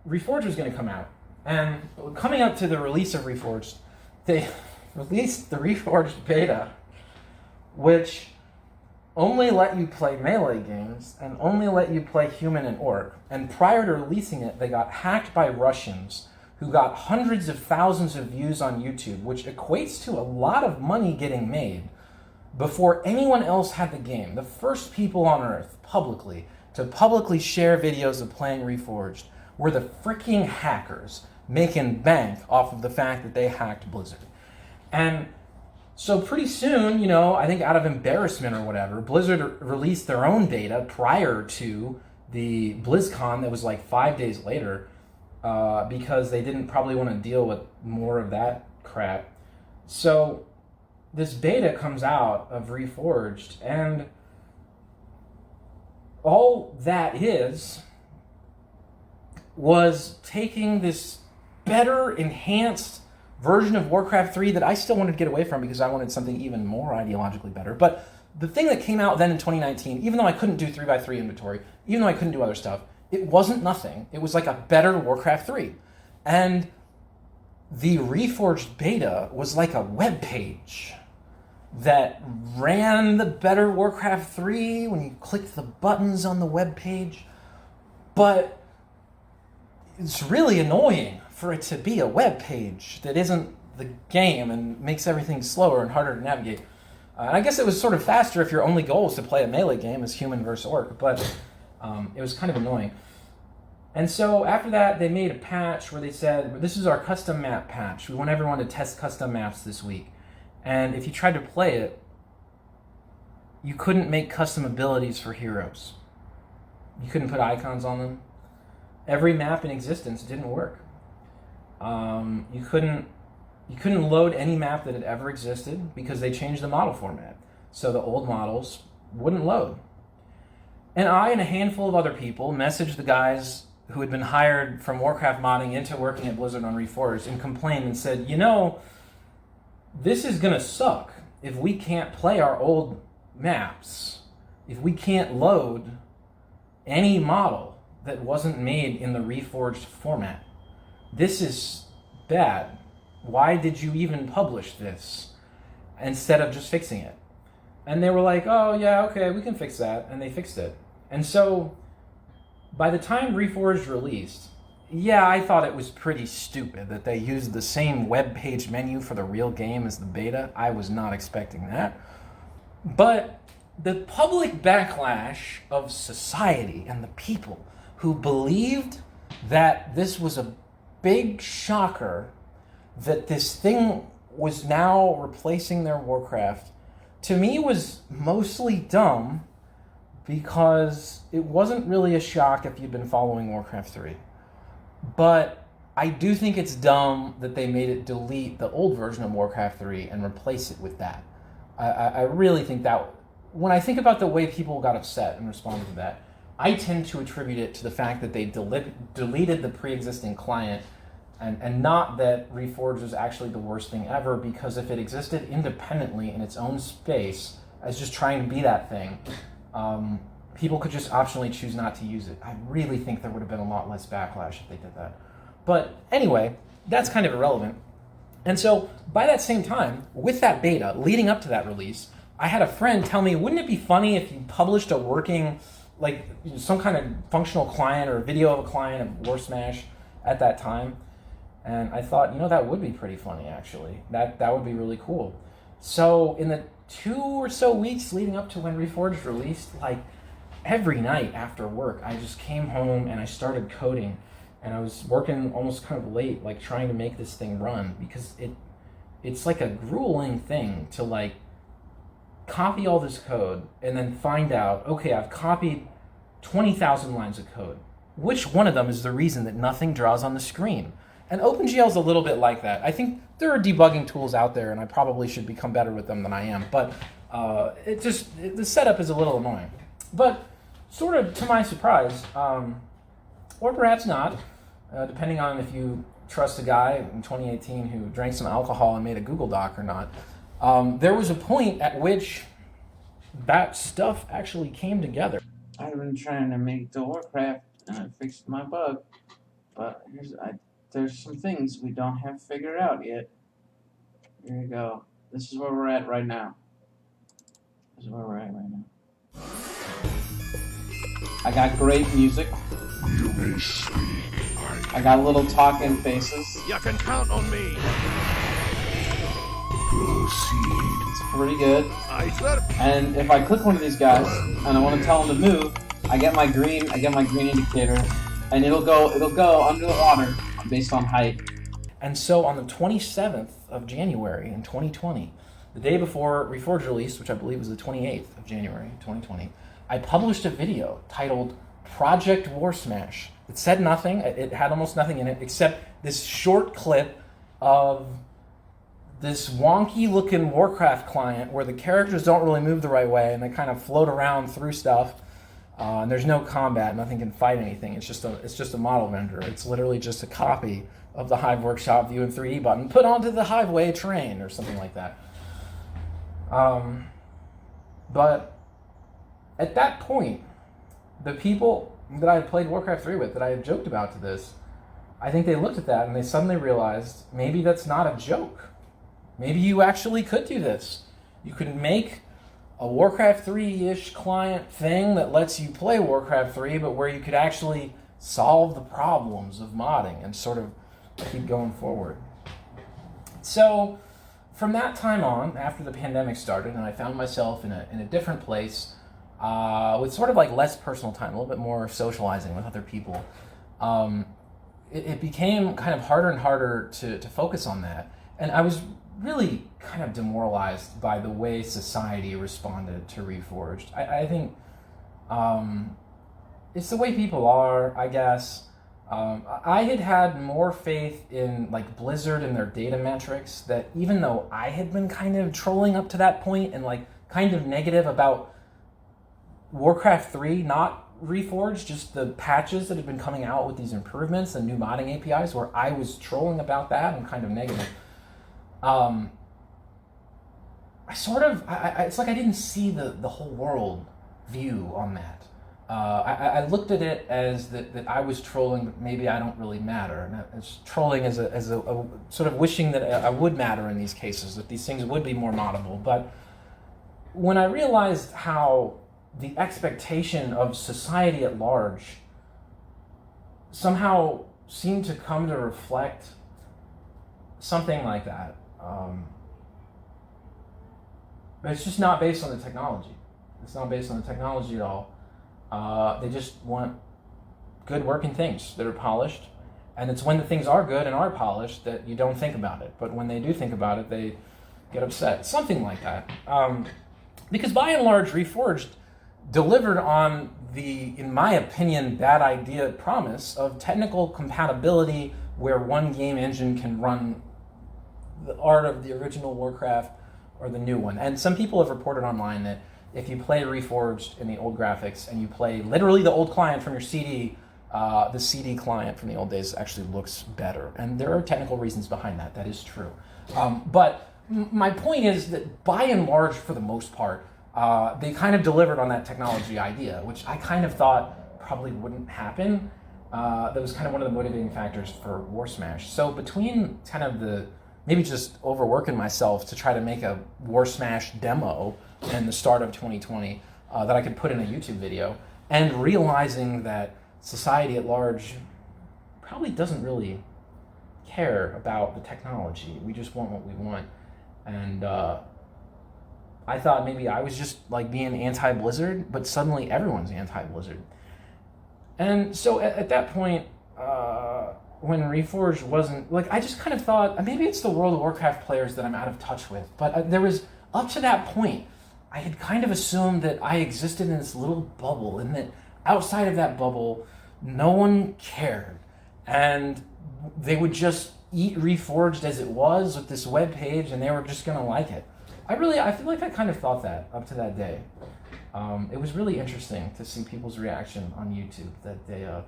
Speaker 1: Reforged was going to come out. And coming up to the release of Reforged, they released the Reforged beta, which only let you play melee games and only let you play human and orc. And prior to releasing it, they got hacked by Russians who got hundreds of thousands of views on YouTube, which equates to a lot of money getting made before anyone else had the game. The first people on Earth to publicly share videos of playing Reforged were the freaking hackers making bank off of the fact that they hacked Blizzard. And so pretty soon, you know, I think out of embarrassment or whatever, Blizzard released their own beta prior to the BlizzCon that was like 5 days later, because they didn't probably want to deal with more of that crap. So this beta comes out of Reforged, and all that was taking this better, enhanced version of Warcraft 3 that I still wanted to get away from because I wanted something even more ideologically better. But the thing that came out then in 2019, even though I couldn't do 3x3 inventory, even though I couldn't do other stuff, it wasn't nothing. It was like a better Warcraft 3. And the Reforged beta was like a web page that ran the better Warcraft 3 when you clicked the buttons on the web page. But it's really annoying for it to be a web page that isn't the game and makes everything slower and harder to navigate. And I guess it was sort of faster if your only goal was to play a melee game as human versus orc, but it was kind of annoying. And so after that, they made a patch where they said, this is our custom map patch. We want everyone to test custom maps this week. And if you tried to play it, you couldn't make custom abilities for heroes. You couldn't put icons on them. Every map in existence didn't work. You couldn't load any map that had ever existed because they changed the model format. So the old models wouldn't load. And I and a handful of other people messaged the guys who had been hired from Warcraft modding into working at Blizzard on Reforged and complained and said, you know, this is going to suck if we can't play our old maps, if we can't load any model that wasn't made in the Reforged format. This is bad. Why did you even publish this instead of just fixing it? And they were like, oh yeah, okay, we can fix that. And they fixed it. And so by the time Reforged released, yeah, I thought it was pretty stupid that they used the same web page menu for the real game as the beta. I was not expecting that. But the public backlash of society and the people who believed that this was a big shocker, that this thing was now replacing their Warcraft, to me was mostly dumb, because it wasn't really a shock if you'd been following Warcraft 3. But I do think it's dumb that they made it delete the old version of Warcraft 3 and replace it with that. I really think that, when I think about the way people got upset and responded to that, I tend to attribute it to the fact that they deleted the pre-existing client, and not that Reforged was actually the worst thing ever, because if it existed independently in its own space as just trying to be that thing, people could just optionally choose not to use it. I really think there would have been a lot less backlash if they did that. But anyway, that's kind of irrelevant. And so by that same time, with that beta, leading up to that release, I had a friend tell me, wouldn't it be funny if you published a working, like some kind of functional client or a video of a client of Warsmash at that time? And I thought, you know, that would be pretty funny, actually. That would be really cool. So in the 2 or so weeks leading up to when Reforged released, like every night after work, I just came home and I started coding. And I was working almost kind of late, like trying to make this thing run, because it's like a grueling thing to like copy all this code and then find out, okay, I've copied 20,000 lines of code. Which one of them is the reason that nothing draws on the screen? And OpenGL is a little bit like that. I think there are debugging tools out there, and I probably should become better with them than I am. But the setup is a little annoying. But sort of to my surprise, or perhaps not, depending on if you trust a guy in 2018 who drank some alcohol and made a Google Doc or not. There was a point at which that stuff actually came together.
Speaker 4: I've been trying to make the Warcraft and I fixed my bug, but there's some things we don't have figured out yet. Here you go. This is where we're at right now. I got great music.
Speaker 5: You may speak.
Speaker 4: I got little talking faces.
Speaker 5: You can count on me. Proceed.
Speaker 4: It's pretty good.
Speaker 5: Aye, sir.
Speaker 4: And if I click one of these guys and I want to tell them to move, I get my green indicator, and it'll go under the water based on height.
Speaker 1: And so on the 27th of January in 2020, the day before Reforged released, which I believe was the 28th of January 2020, I published a video titled Project Warsmash. It said nothing, it had almost nothing in it, except this short clip of this wonky looking Warcraft client where the characters don't really move the right way and they kind of float around through stuff. And there's no combat, nothing can fight anything. It's just a model render. It's literally just a copy of the Hive Workshop View in 3D button put onto the Hiveway terrain or something like that. But at that point, the people that I had played Warcraft 3 with, that I had joked about to this, I think they looked at that and they suddenly realized maybe that's not a joke. Maybe you actually could do this. You could make a Warcraft 3-ish client thing that lets you play Warcraft 3, but where you could actually solve the problems of modding and sort of keep going forward. So from that time on, after the pandemic started, and I found myself in a different place with sort of like less personal time, a little bit more socializing with other people, it became kind of harder and harder to focus on that. And I was really kind of demoralized by the way society responded to Reforged. I think it's the way people are, I guess. I had more faith in like Blizzard and their data metrics, that even though I had been kind of trolling up to that point and like kind of negative about Warcraft 3, not Reforged, just the patches that had been coming out with these improvements and new modding APIs, where I was trolling about that and kind of negative. It's like I didn't see the whole world view on that. I looked at it as that I was trolling, but maybe I don't really matter. And it's trolling as a sort of wishing that I would matter in these cases, that these things would be more moddable. But when I realized how the expectation of society at large somehow seemed to come to reflect something like that, but it's just not based on the technology. It's not based on the technology at all. They just want good working things that are polished. And it's when the things are good and are polished that you don't think about it. But when they do think about it, they get upset. Something like that. Because by and large, Reforged delivered on the, in my opinion, bad idea promise of technical compatibility where one game engine can run the art of the original Warcraft or the new one. And some people have reported online that if you play Reforged in the old graphics and you play literally the old client from your CD, the CD client from the old days actually looks better. And there are technical reasons behind that. That is true. But my point is that by and large, for the most part, they kind of delivered on that technology idea, which I kind of thought probably wouldn't happen. That was kind of one of the motivating factors for Warsmash. So between kind of the maybe just overworking myself to try to make a Warsmash demo in the start of 2020 that I could put in a YouTube video, and realizing that society at large probably doesn't really care about the technology. We just want what we want. And I thought maybe I was just like being anti-Blizzard, but suddenly everyone's anti-Blizzard. And so at that point, when Reforged wasn't, like, I just kind of thought, maybe it's the World of Warcraft players that I'm out of touch with. But there was, up to that point, I had kind of assumed that I existed in this little bubble, and that outside of that bubble, no one cared. And they would just eat Reforged as it was with this web page, and they were just going to like it. I feel like I kind of thought that up to that day. It was really interesting to see people's reaction on YouTube that day of.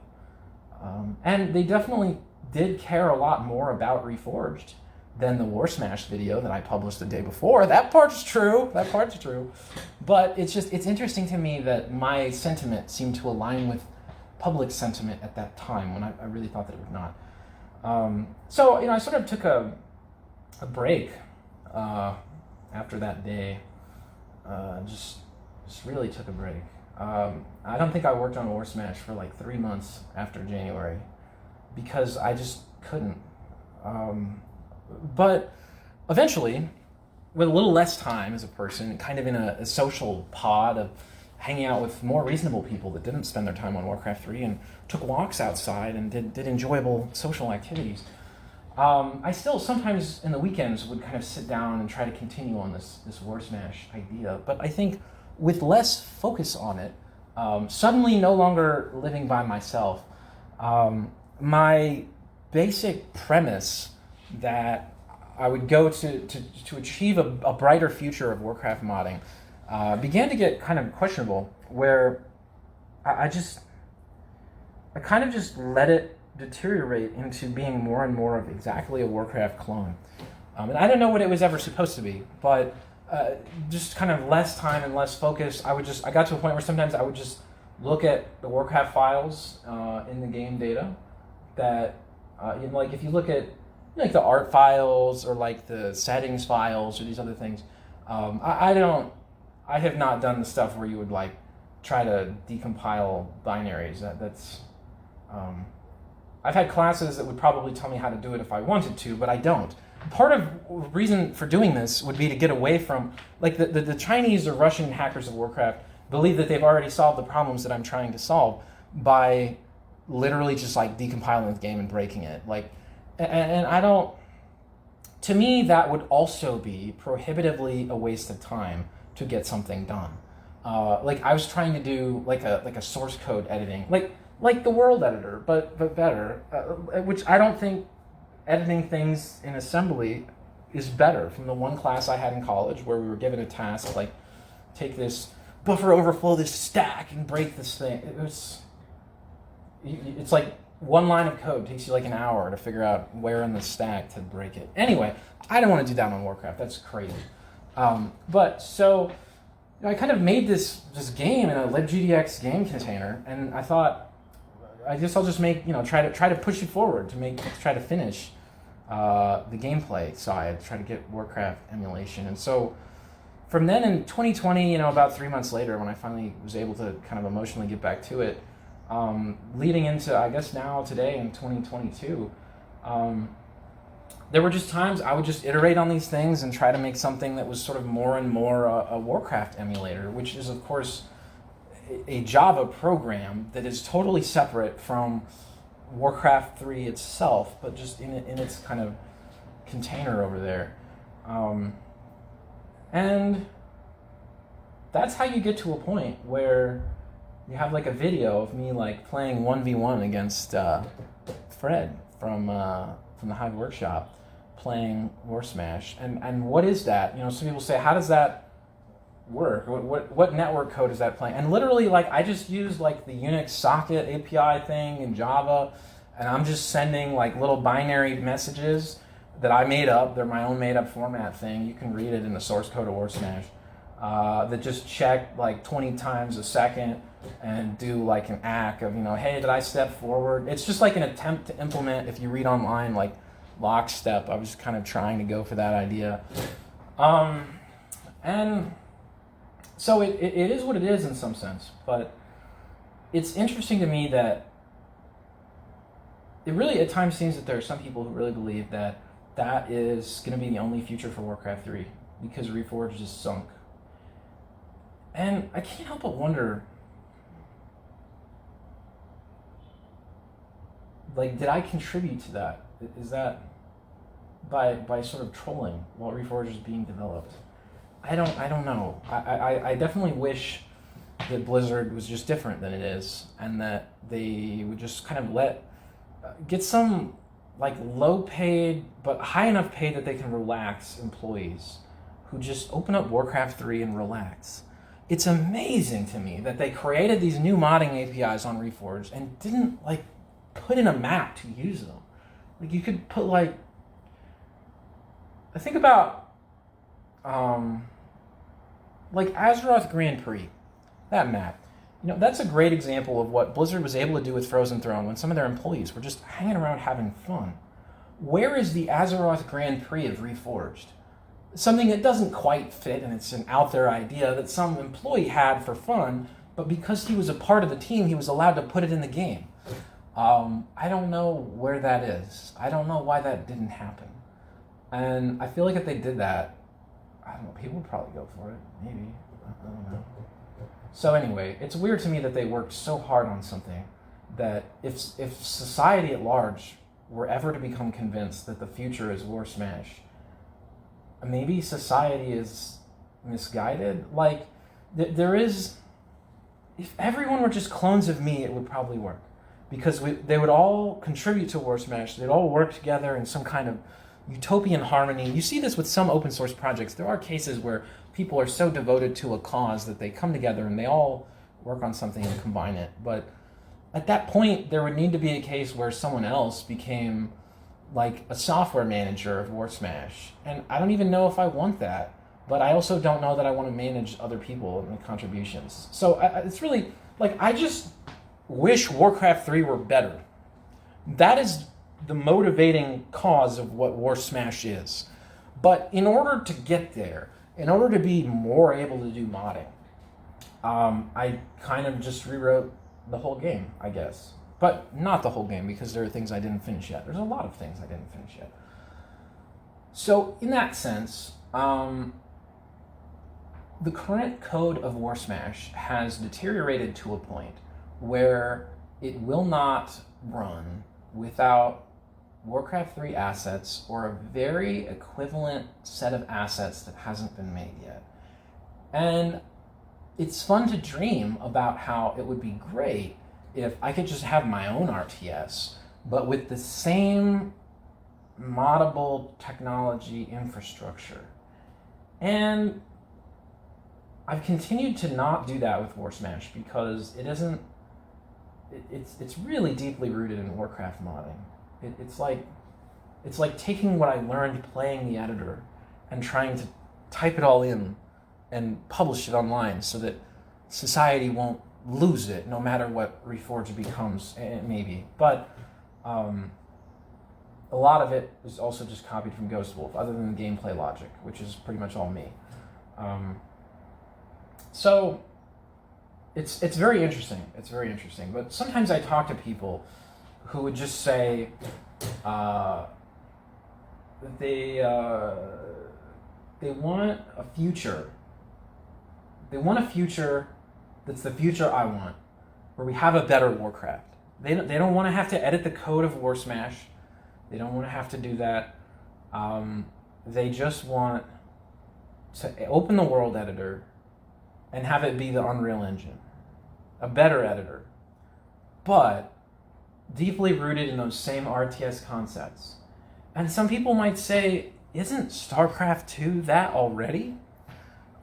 Speaker 1: And they definitely did care a lot more about Reforged than the Warsmash video that I published the day before. That part's true. But it's interesting to me that my sentiment seemed to align with public sentiment at that time when I really thought that it would not. So I sort of took a break after that day. Just really took a break. I don't think I worked on Warsmash for like 3 months after January because I just couldn't. But eventually, with a little less time as a person, kind of in a social pod of hanging out with more reasonable people that didn't spend their time on Warcraft 3 and took walks outside and did enjoyable social activities, I still sometimes in the weekends would kind of sit down and try to continue on this Warsmash idea. But I think with less focus on it, suddenly no longer living by myself, my basic premise that I would go to achieve a brighter future of Warcraft modding began to get kind of questionable, where I kind of just let it deteriorate into being more and more of exactly a Warcraft clone. And I don't know what it was ever supposed to be, but just kind of less time and less focus. I got to a point where sometimes I would just look at the Warcraft files in the game data that, like if you look at like the art files or like the settings files or these other things, I have not done the stuff where you would like try to decompile binaries. I've had classes that would probably tell me how to do it if I wanted to, but I don't. Part of the reason for doing this would be to get away from, like the Chinese or Russian hackers of Warcraft believe that they've already solved the problems that I'm trying to solve by literally just like decompiling the game and breaking it. Like, and I don't, to me that would also be prohibitively a waste of time to get something done. Like I was trying to do like a source code editing, like the world editor, but better, which I don't think editing things in assembly is better. From the one class I had in college where we were given a task, like take this buffer overflow this stack and break this thing. It's like one line of code takes you like an hour to figure out where in the stack to break it. Anyway, I don't want to do that on Warcraft. That's crazy. But so I kind of made this game in a libgdx game container, and I thought, I'll just make, try to push it forward try to finish the gameplay side, try to get Warcraft emulation. And so from then in 2020, about 3 months later, when I finally was able to kind of emotionally get back to it, leading into, I guess now today in 2022, there were just times I would just iterate on these things and try to make something that was sort of more and more a Warcraft emulator, which is of course a Java program that is totally separate from Warcraft 3 itself, but just in its kind of container over there. And that's how you get to a point where you have like a video of me like playing 1v1 against Fred from the Hive Workshop, playing Warsmash. And what is that? Some people say, how does that work? What network code is that playing? And literally, like, I just use like the Unix socket API thing in Java, and I'm just sending like little binary messages that I made up. They're my own made up format thing. You can read it in the source code of Warsmash. That just check like 20 times a second and do like an ACK of, hey, did I step forward? It's just like an attempt to implement, if you read online, like lockstep. I was just kind of trying to go for that idea. And so it is what it is in some sense, but it's interesting to me that it really at times seems that there are some people who really believe that that is going to be the only future for Warcraft 3 because Reforged is sunk. And I can't help but wonder, like, did I contribute to that? Is that by sort of trolling while Reforged is being developed? I don't know. I definitely wish that Blizzard was just different than it is, and that they would just kind of get some like low paid but high enough paid that they can relax employees who just open up Warcraft 3 and relax. It's amazing to me that they created these new modding APIs on Reforged and didn't like put in a map to use them. Like you could put like, I think about like Azeroth Grand Prix, that map. You know, that's a great example of what Blizzard was able to do with Frozen Throne when some of their employees were just hanging around having fun. Where is the Azeroth Grand Prix of Reforged? Something that doesn't quite fit, and it's an out there idea that some employee had for fun, but because he was a part of the team, he was allowed to put it in the game. I don't know where that is. I don't know why that didn't happen. And I feel like if they did that, I don't know, people would probably go for it. Maybe. I don't know. So anyway, it's weird to me that they worked so hard on something that if society at large were ever to become convinced that the future is Warsmash, maybe society is misguided. Like, there is... If everyone were just clones of me, it would probably work. Because they would all contribute to Warsmash. They'd all work together in some kind of utopian harmony. You see this with some open source projects. There are cases where people are so devoted to a cause that they come together and they all work on something and combine it. But at that point, there would need to be a case where someone else became like a software manager of Warsmash. And I don't even know if I want that. But I also don't know that I want to manage other people and the contributions. So it's really, like, I just wish Warcraft 3 were better. That is the motivating cause of what Warsmash is. But in order to get there, in order to be more able to do modding, I kind of just rewrote the whole game, I guess. But not the whole game, because there are things I didn't finish yet. There's a lot of things I didn't finish yet. So in that sense, the current code of Warsmash has deteriorated to a point where it will not run without Warcraft 3 assets or a very equivalent set of assets that hasn't been made yet. And it's fun to dream about how it would be great if I could just have my own RTS, but with the same moddable technology infrastructure. And I've continued to not do that with Warsmash because it isn't. It's really deeply rooted in Warcraft modding. It's like taking what I learned playing the editor and trying to type it all in and publish it online so that society won't lose it no matter what Reforged becomes, maybe. But a lot of it is also just copied from Ghost Wolf, other than the gameplay logic, which is pretty much all me. So it's very interesting. It's very interesting. But sometimes I talk to people who would just say that they want a future. They want a future that's the future I want, where we have a better Warcraft. They don't want to have to edit the code of Warsmash. They don't want to have to do that. They just want to open the world editor and have it be the Unreal Engine. A better editor. But deeply rooted in those same RTS concepts. And some people might say, isn't StarCraft 2 that already?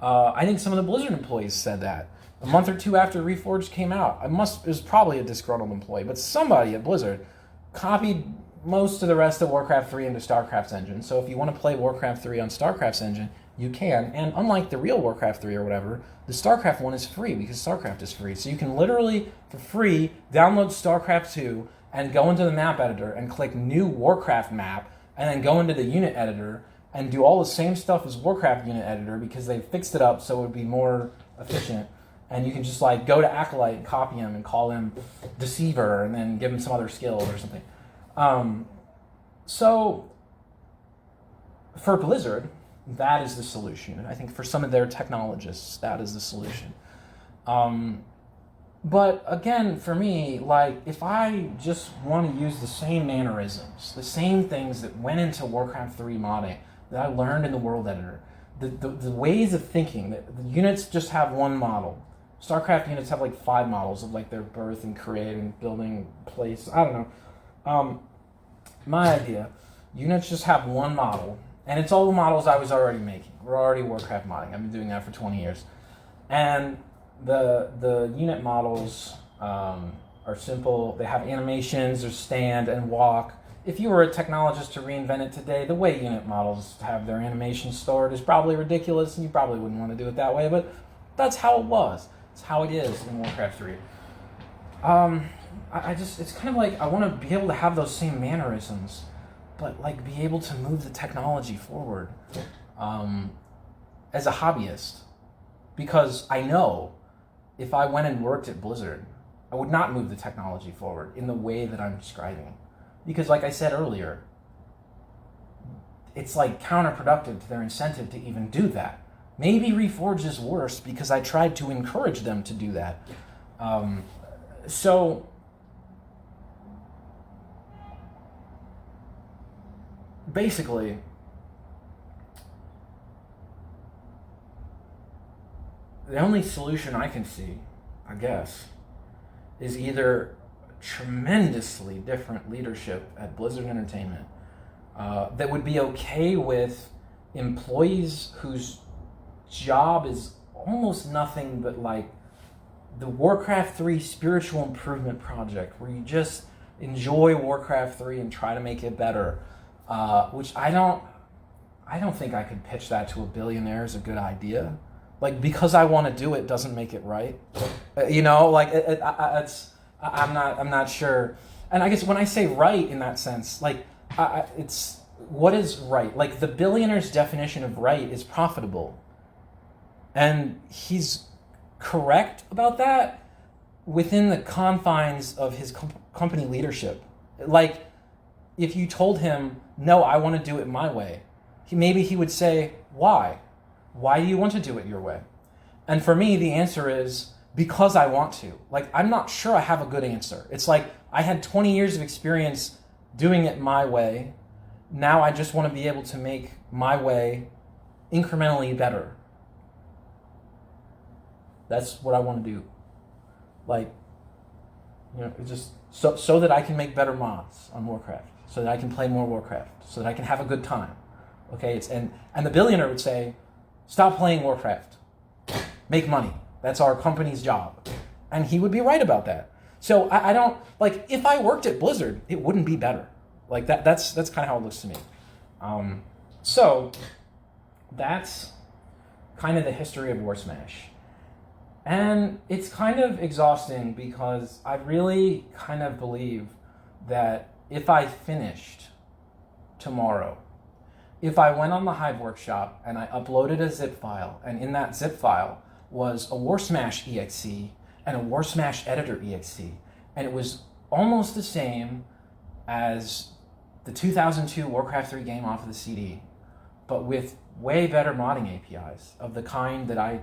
Speaker 1: I think some of the Blizzard employees said that. A month or two after Reforged came out. It was probably a disgruntled employee, but somebody at Blizzard copied most of the rest of Warcraft 3 into StarCraft's engine. So if you want to play Warcraft 3 on StarCraft's engine, you can. And unlike the real Warcraft 3 or whatever, the StarCraft one is free because StarCraft is free. So you can literally, for free, download StarCraft 2 and go into the map editor and click New Warcraft Map, and then go into the unit editor and do all the same stuff as Warcraft unit editor because they fixed it up so it would be more efficient. And you can just like go to Acolyte and copy him and call him Deceiver and then give him some other skill or something. So for Blizzard, that is the solution. I think for some of their technologists, that is the solution. But again, for me, like if I just want to use the same mannerisms, the same things that went into Warcraft 3 modding that I learned in the world editor, the ways of thinking, that the units just have one model. StarCraft units have like 5 models of like their birth and create and building place. I don't know. My idea, units just have one model, and it's all the models I was already making. We're already Warcraft modding. I've been doing that for 20 years. And the unit models are simple. They have animations or stand and walk. If you were a technologist to reinvent it today, the way unit models have their animations stored is probably ridiculous, and you probably wouldn't want to do it that way, but that's how it was. It's how it is in Warcraft 3. It's kind of like I want to be able to have those same mannerisms, but like be able to move the technology forward as a hobbyist. Because I know if I went and worked at Blizzard, I would not move the technology forward in the way that I'm describing. Because like I said earlier, it's like counterproductive to their incentive to even do that. Maybe Reforged is worse because I tried to encourage them to do that. So basically, the only solution I can see, I guess, is either tremendously different leadership at Blizzard Entertainment that would be okay with employees whose job is almost nothing but like the Warcraft 3 spiritual improvement project, where you just enjoy Warcraft 3 and try to make it better, which I don't think I could pitch that to a billionaire as a good idea. Like, because I want to do it doesn't make it right. I'm not sure. And I guess when I say right in that sense, like, it's what is right? Like, the billionaire's definition of right is profitable. And he's correct about that within the confines of his company leadership. Like, if you told him, no, I want to do it my way, maybe he would say, why? Why do you want to do it your way? And for me, the answer is because I want to. Like, I'm not sure I have a good answer. It's like I had 20 years of experience doing it my way. Now I just want to be able to make my way incrementally better. That's what I want to do. Like, just so that I can make better mods on Warcraft, so that I can play more Warcraft, so that I can have a good time. Okay, and the billionaire would say, stop playing Warcraft. Make money. That's our company's job. And he would be right about that. So I don't, like, if I worked at Blizzard, it wouldn't be better. Like, that's kind of how it looks to me. So that's kind of the history of Warsmash. And it's kind of exhausting because I really kind of believe that if I finished tomorrow, if I went on the Hive Workshop and I uploaded a zip file, and in that zip file was a Warsmash exe and a Warsmash editor exe, and it was almost the same as the 2002 Warcraft 3 game off of the CD, but with way better modding APIs of the kind that I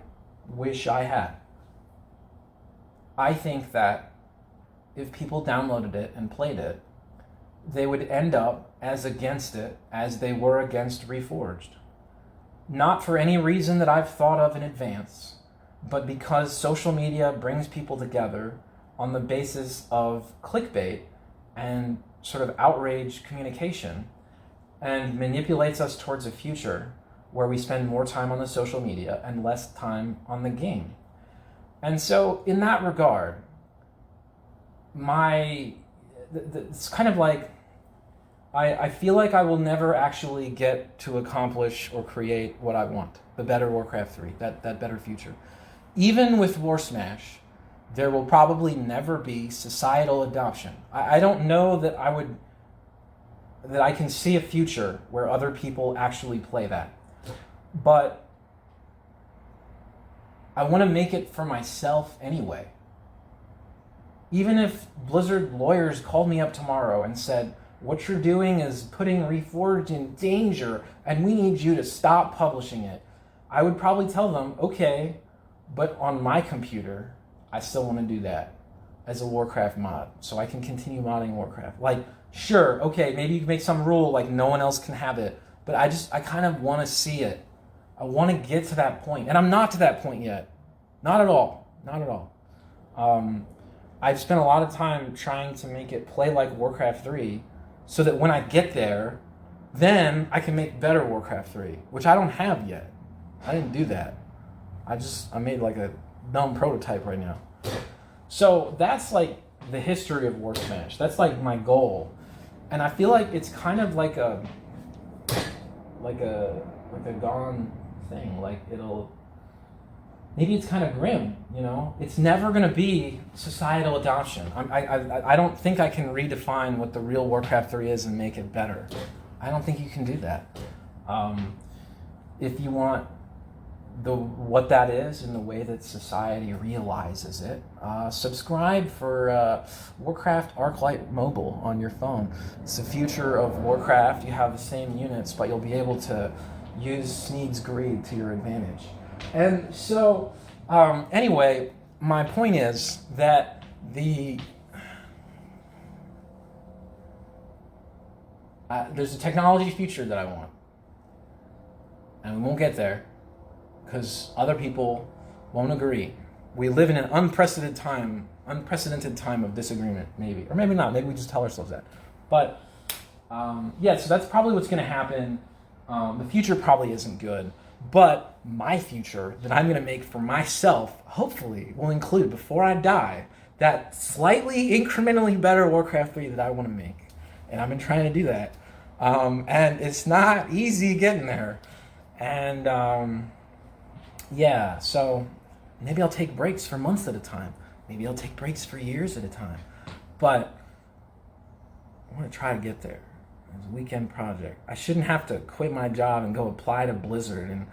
Speaker 1: wish I had. I think that if people downloaded it and played it, they would end up as against it as they were against Reforged. Not for any reason that I've thought of in advance, but because social media brings people together on the basis of clickbait and sort of outrage communication, and manipulates us towards a future where we spend more time on the social media and less time on the game. And so in that regard, it's kind of like I feel like I will never actually get to accomplish or create what I want, the better Warcraft 3, that better future. Even with Warsmash, there will probably never be societal adoption. I don't know that I can see a future where other people actually play that. But I want to make it for myself anyway. Even if Blizzard lawyers called me up tomorrow and said, what you're doing is putting Reforged in danger and we need you to stop publishing it, I would probably tell them, okay, but on my computer, I still want to do that as a Warcraft mod, so I can continue modding Warcraft. Like, sure, okay, maybe you can make some rule like no one else can have it, but I kind of want to see it. I want to get to that point, and I'm not to that point yet. Not at all. Not at all. I've spent a lot of time trying to make it play like Warcraft 3 so that when I get there, then I can make better Warcraft 3, which I don't have yet. I didn't do that. I made like a dumb prototype right now. So that's like the history of Warsmash. That's like my goal, and I feel like it's kind of like a gone thing. Like maybe it's kind of grim, you know. It's never gonna be societal adoption. I don't think I can redefine what the real Warcraft 3 is and make it better. I don't think you can do that. If you want what that is in the way that society realizes it, subscribe for Warcraft Arclight Mobile on your phone. It's the future of Warcraft. You have the same units, but you'll be able to use Sneed's greed to your advantage. And so, anyway, my point is that there's a technology future that I want, and we won't get there because other people won't agree. We live in an unprecedented time of disagreement, maybe, or maybe not. Maybe we just tell ourselves that. But yeah, so that's probably what's going to happen. The future probably isn't good, but my future that I'm going to make for myself, hopefully, will include, before I die, that slightly incrementally better Warcraft 3 that I want to make. And I've been trying to do that. And it's not easy getting there. And yeah, so maybe I'll take breaks for months at a time. Maybe I'll take breaks for years at a time. But I want to try to get there. It's a weekend project. I shouldn't have to quit my job and go apply to Blizzard and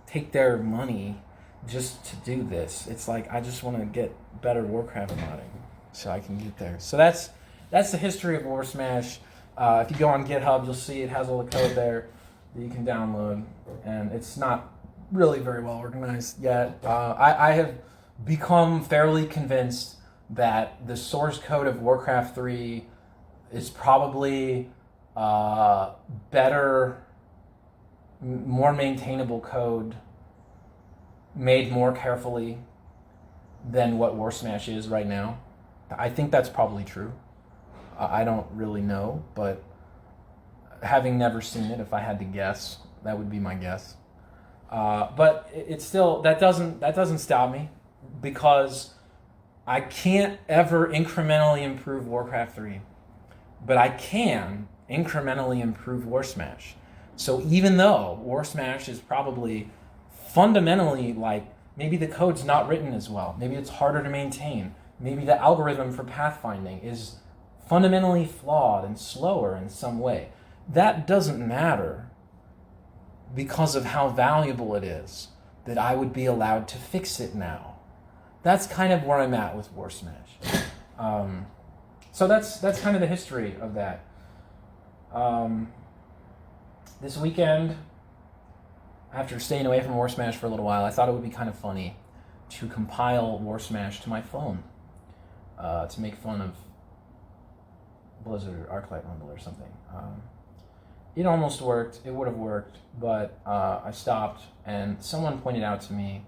Speaker 1: take their money just to do this. It's like I just want to get better Warcraft modding so I can get there. So that's the history of Warsmash. If you go on GitHub, you'll see it has all the code there that you can download, and it's not really very well organized yet. I have become fairly convinced that the source code of Warcraft 3 is probably better, more maintainable code made more carefully than what Warsmash is right now. I think that's probably true. I don't really know, but having never seen it, if I had to guess, that would be my guess. But it's still, that doesn't stop me, because I can't ever incrementally improve Warcraft 3, but I can incrementally improve Warsmash. So even though Warsmash is probably fundamentally, like, maybe the code's not written as well, maybe it's harder to maintain, maybe the algorithm for pathfinding is fundamentally flawed and slower in some way, that doesn't matter, because of how valuable it is that I would be allowed to fix it now. That's kind of where I'm at with Warsmash. So that's kind of the history of that. This weekend, after staying away from Warsmash for a little while, I thought it would be kind of funny to compile Warsmash to my phone, to make fun of Blizzard Arclight Rumble or something. It almost worked. It would have worked, but I stopped, and someone pointed out to me,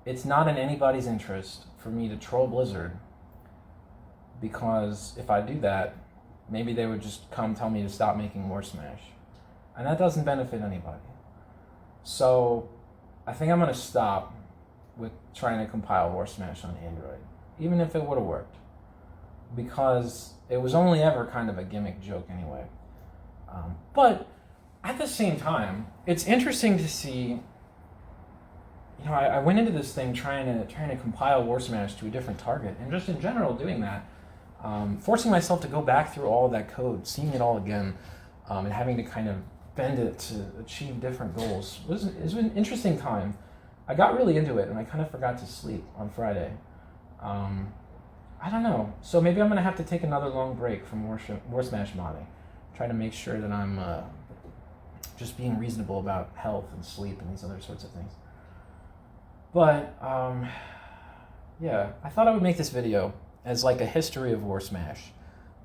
Speaker 1: it's not in anybody's interest for me to troll Blizzard, because if I do that, maybe they would just come tell me to stop making Warsmash, and that doesn't benefit anybody. So I think I'm going to stop with trying to compile Warsmash on Android, even if it would have worked, because it was only ever kind of a gimmick joke anyway. But at the same time, it's interesting to see. You know, I went into this thing trying to compile Warsmash to a different target, and just in general doing that, forcing myself to go back through all of that code, seeing it all again, and having to kind of bend it to achieve different goals. It was an interesting time. I got really into it, and I kind of forgot to sleep on Friday. I don't know. So maybe I'm going to have to take another long break from Warsmash modding. Try to make sure that I'm just being reasonable about health and sleep and these other sorts of things. But, yeah, I thought I would make this video as like a history of Warsmash,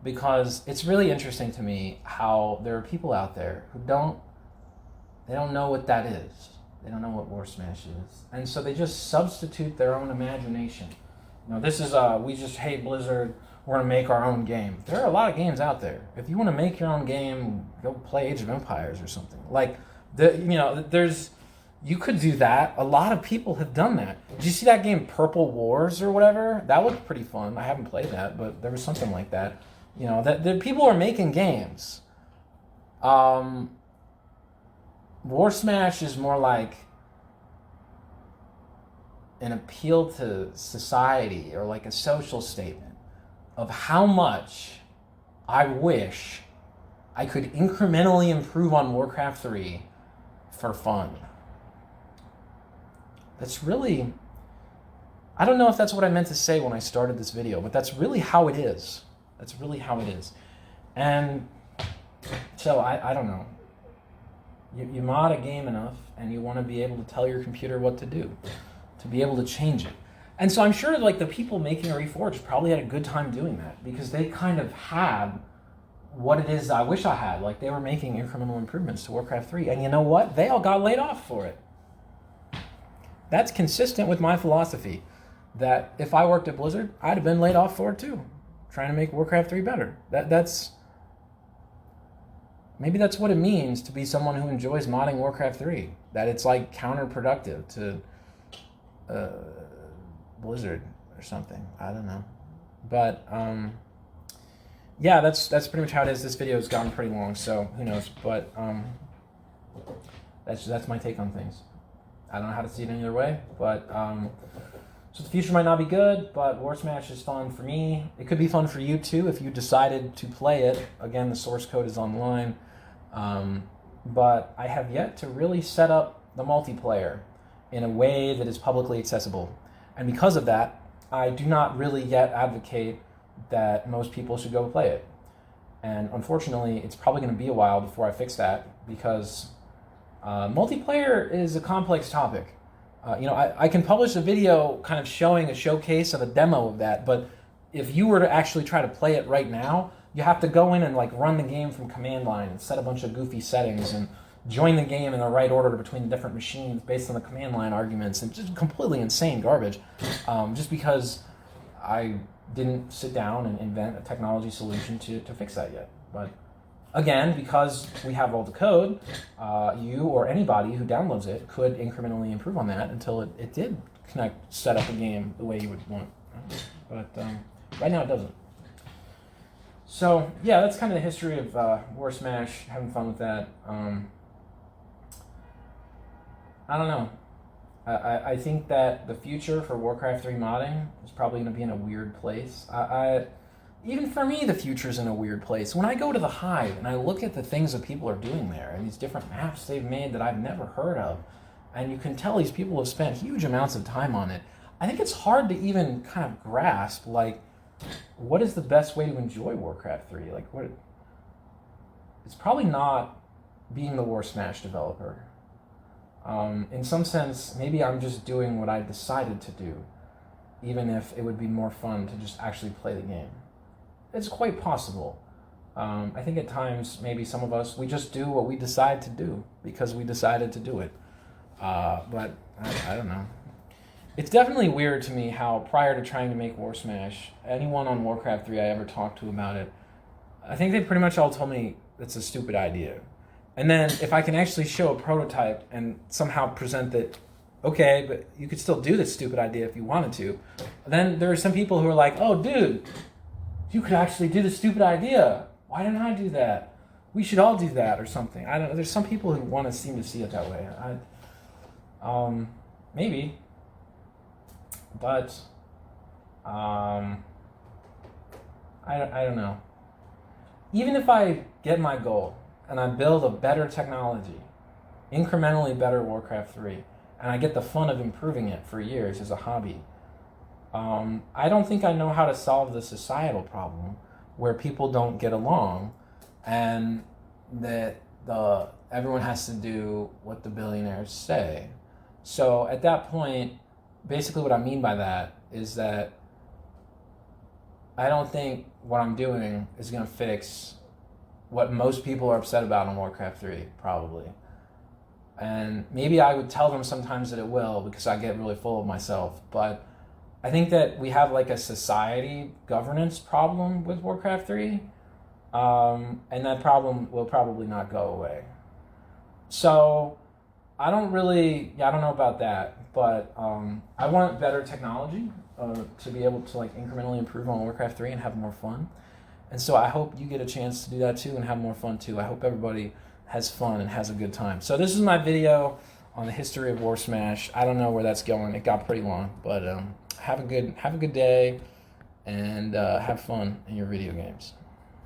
Speaker 1: because it's really interesting to me how there are people out there who don't know what that is. They don't know what Warsmash is. And so they just substitute their own imagination. You know, this is, we just hate Blizzard, we're going to make our own game. There are a lot of games out there. If you want to make your own game, go play Age of Empires or something. Like, there's You could do that. A lot of people have done that. Did you see that game Purple Wars or whatever? That looked pretty fun. I haven't played that, but there was something like that. You know, that people are making games. Warsmash is more like an appeal to society or like a social statement of how much I wish I could incrementally improve on Warcraft 3 for fun. That's really, I don't know if that's what I meant to say when I started this video, but that's really how it is. That's really how it is. And so I don't know. You mod a game enough and you want to be able to tell your computer what to do, to be able to change it. And so I'm sure like the people making Reforged probably had a good time doing that because they kind of had what it is I wish I had. Like they were making incremental improvements to Warcraft 3. And you know what? They all got laid off for it. That's consistent with my philosophy that if I worked at Blizzard, I'd have been laid off for it too, trying to make Warcraft 3 better. Maybe that's what it means to be someone who enjoys modding Warcraft 3, that it's like counterproductive to Blizzard or something. I don't know. But yeah, that's pretty much how it is. This video has gotten pretty long, so who knows. But that's my take on things. I don't know how to see it any other way, but so the future might not be good, but Warsmash is fun for me. It could be fun for you too if you decided to play it. Again, the source code is online, but I have yet to really set up the multiplayer in a way that is publicly accessible. And because of that, I do not really yet advocate that most people should go play it. And unfortunately, it's probably going to be a while before I fix that because multiplayer is a complex topic. I can publish a video kind of showing a showcase of a demo of that, but if you were to actually try to play it right now, you have to go in and like run the game from command line and set a bunch of goofy settings and join the game in the right order between the different machines based on the command line arguments, and just completely insane garbage, just because I didn't sit down and invent a technology solution to fix that yet. But again, because we have all the code, you or anybody who downloads it could incrementally improve on that until it did set up a game the way you would want. But right now it doesn't. So yeah, that's kind of the history of Warsmash, having fun with that. I don't know. I think that the future for Warcraft 3 modding is probably going to be in a weird place. Even for me, the future's in a weird place. When I go to the Hive and I look at the things that people are doing there and these different maps they've made that I've never heard of, and you can tell these people have spent huge amounts of time on it, I think it's hard to even kind of grasp, like, what is the best way to enjoy Warcraft 3? Like, what? It's probably not being the Warsmash developer. In some sense, maybe I'm just doing what I decided to do, even if it would be more fun to just actually play the game. It's quite possible. I think at times, maybe some of us, we just do what we decide to do because we decided to do it. But I don't know. It's definitely weird to me how prior to trying to make Warsmash, anyone on Warcraft 3 I ever talked to about it, I think they pretty much all told me it's a stupid idea. And then if I can actually show a prototype and somehow present that, okay, but you could still do this stupid idea if you wanted to, then there are some people who are like, oh, dude, you could actually do this stupid idea. Why didn't I do that? We should all do that or something. I don't know. There's some people who want to seem to see it that way. Maybe. But I don't know. Even if I get my goal and I build a better technology, incrementally better Warcraft 3, and I get the fun of improving it for years as a hobby, I don't think I know how to solve the societal problem where people don't get along and that everyone has to do what the billionaires say. So at that point, basically what I mean by that is that I don't think what I'm doing is going to fix what most people are upset about on Warcraft 3, probably. And maybe I would tell them sometimes that it will because I get really full of myself. But I think that we have like a society governance problem with Warcraft 3. And that problem will probably not go away. So I don't know about that, but I want better technology to be able to like incrementally improve on Warcraft 3 and have more fun. And so I hope you get a chance to do that too and have more fun too. I hope everybody has fun and has a good time. So this is my video on the history of Warsmash. I don't know where that's going. It got pretty long, but have a good day and have fun in your video games.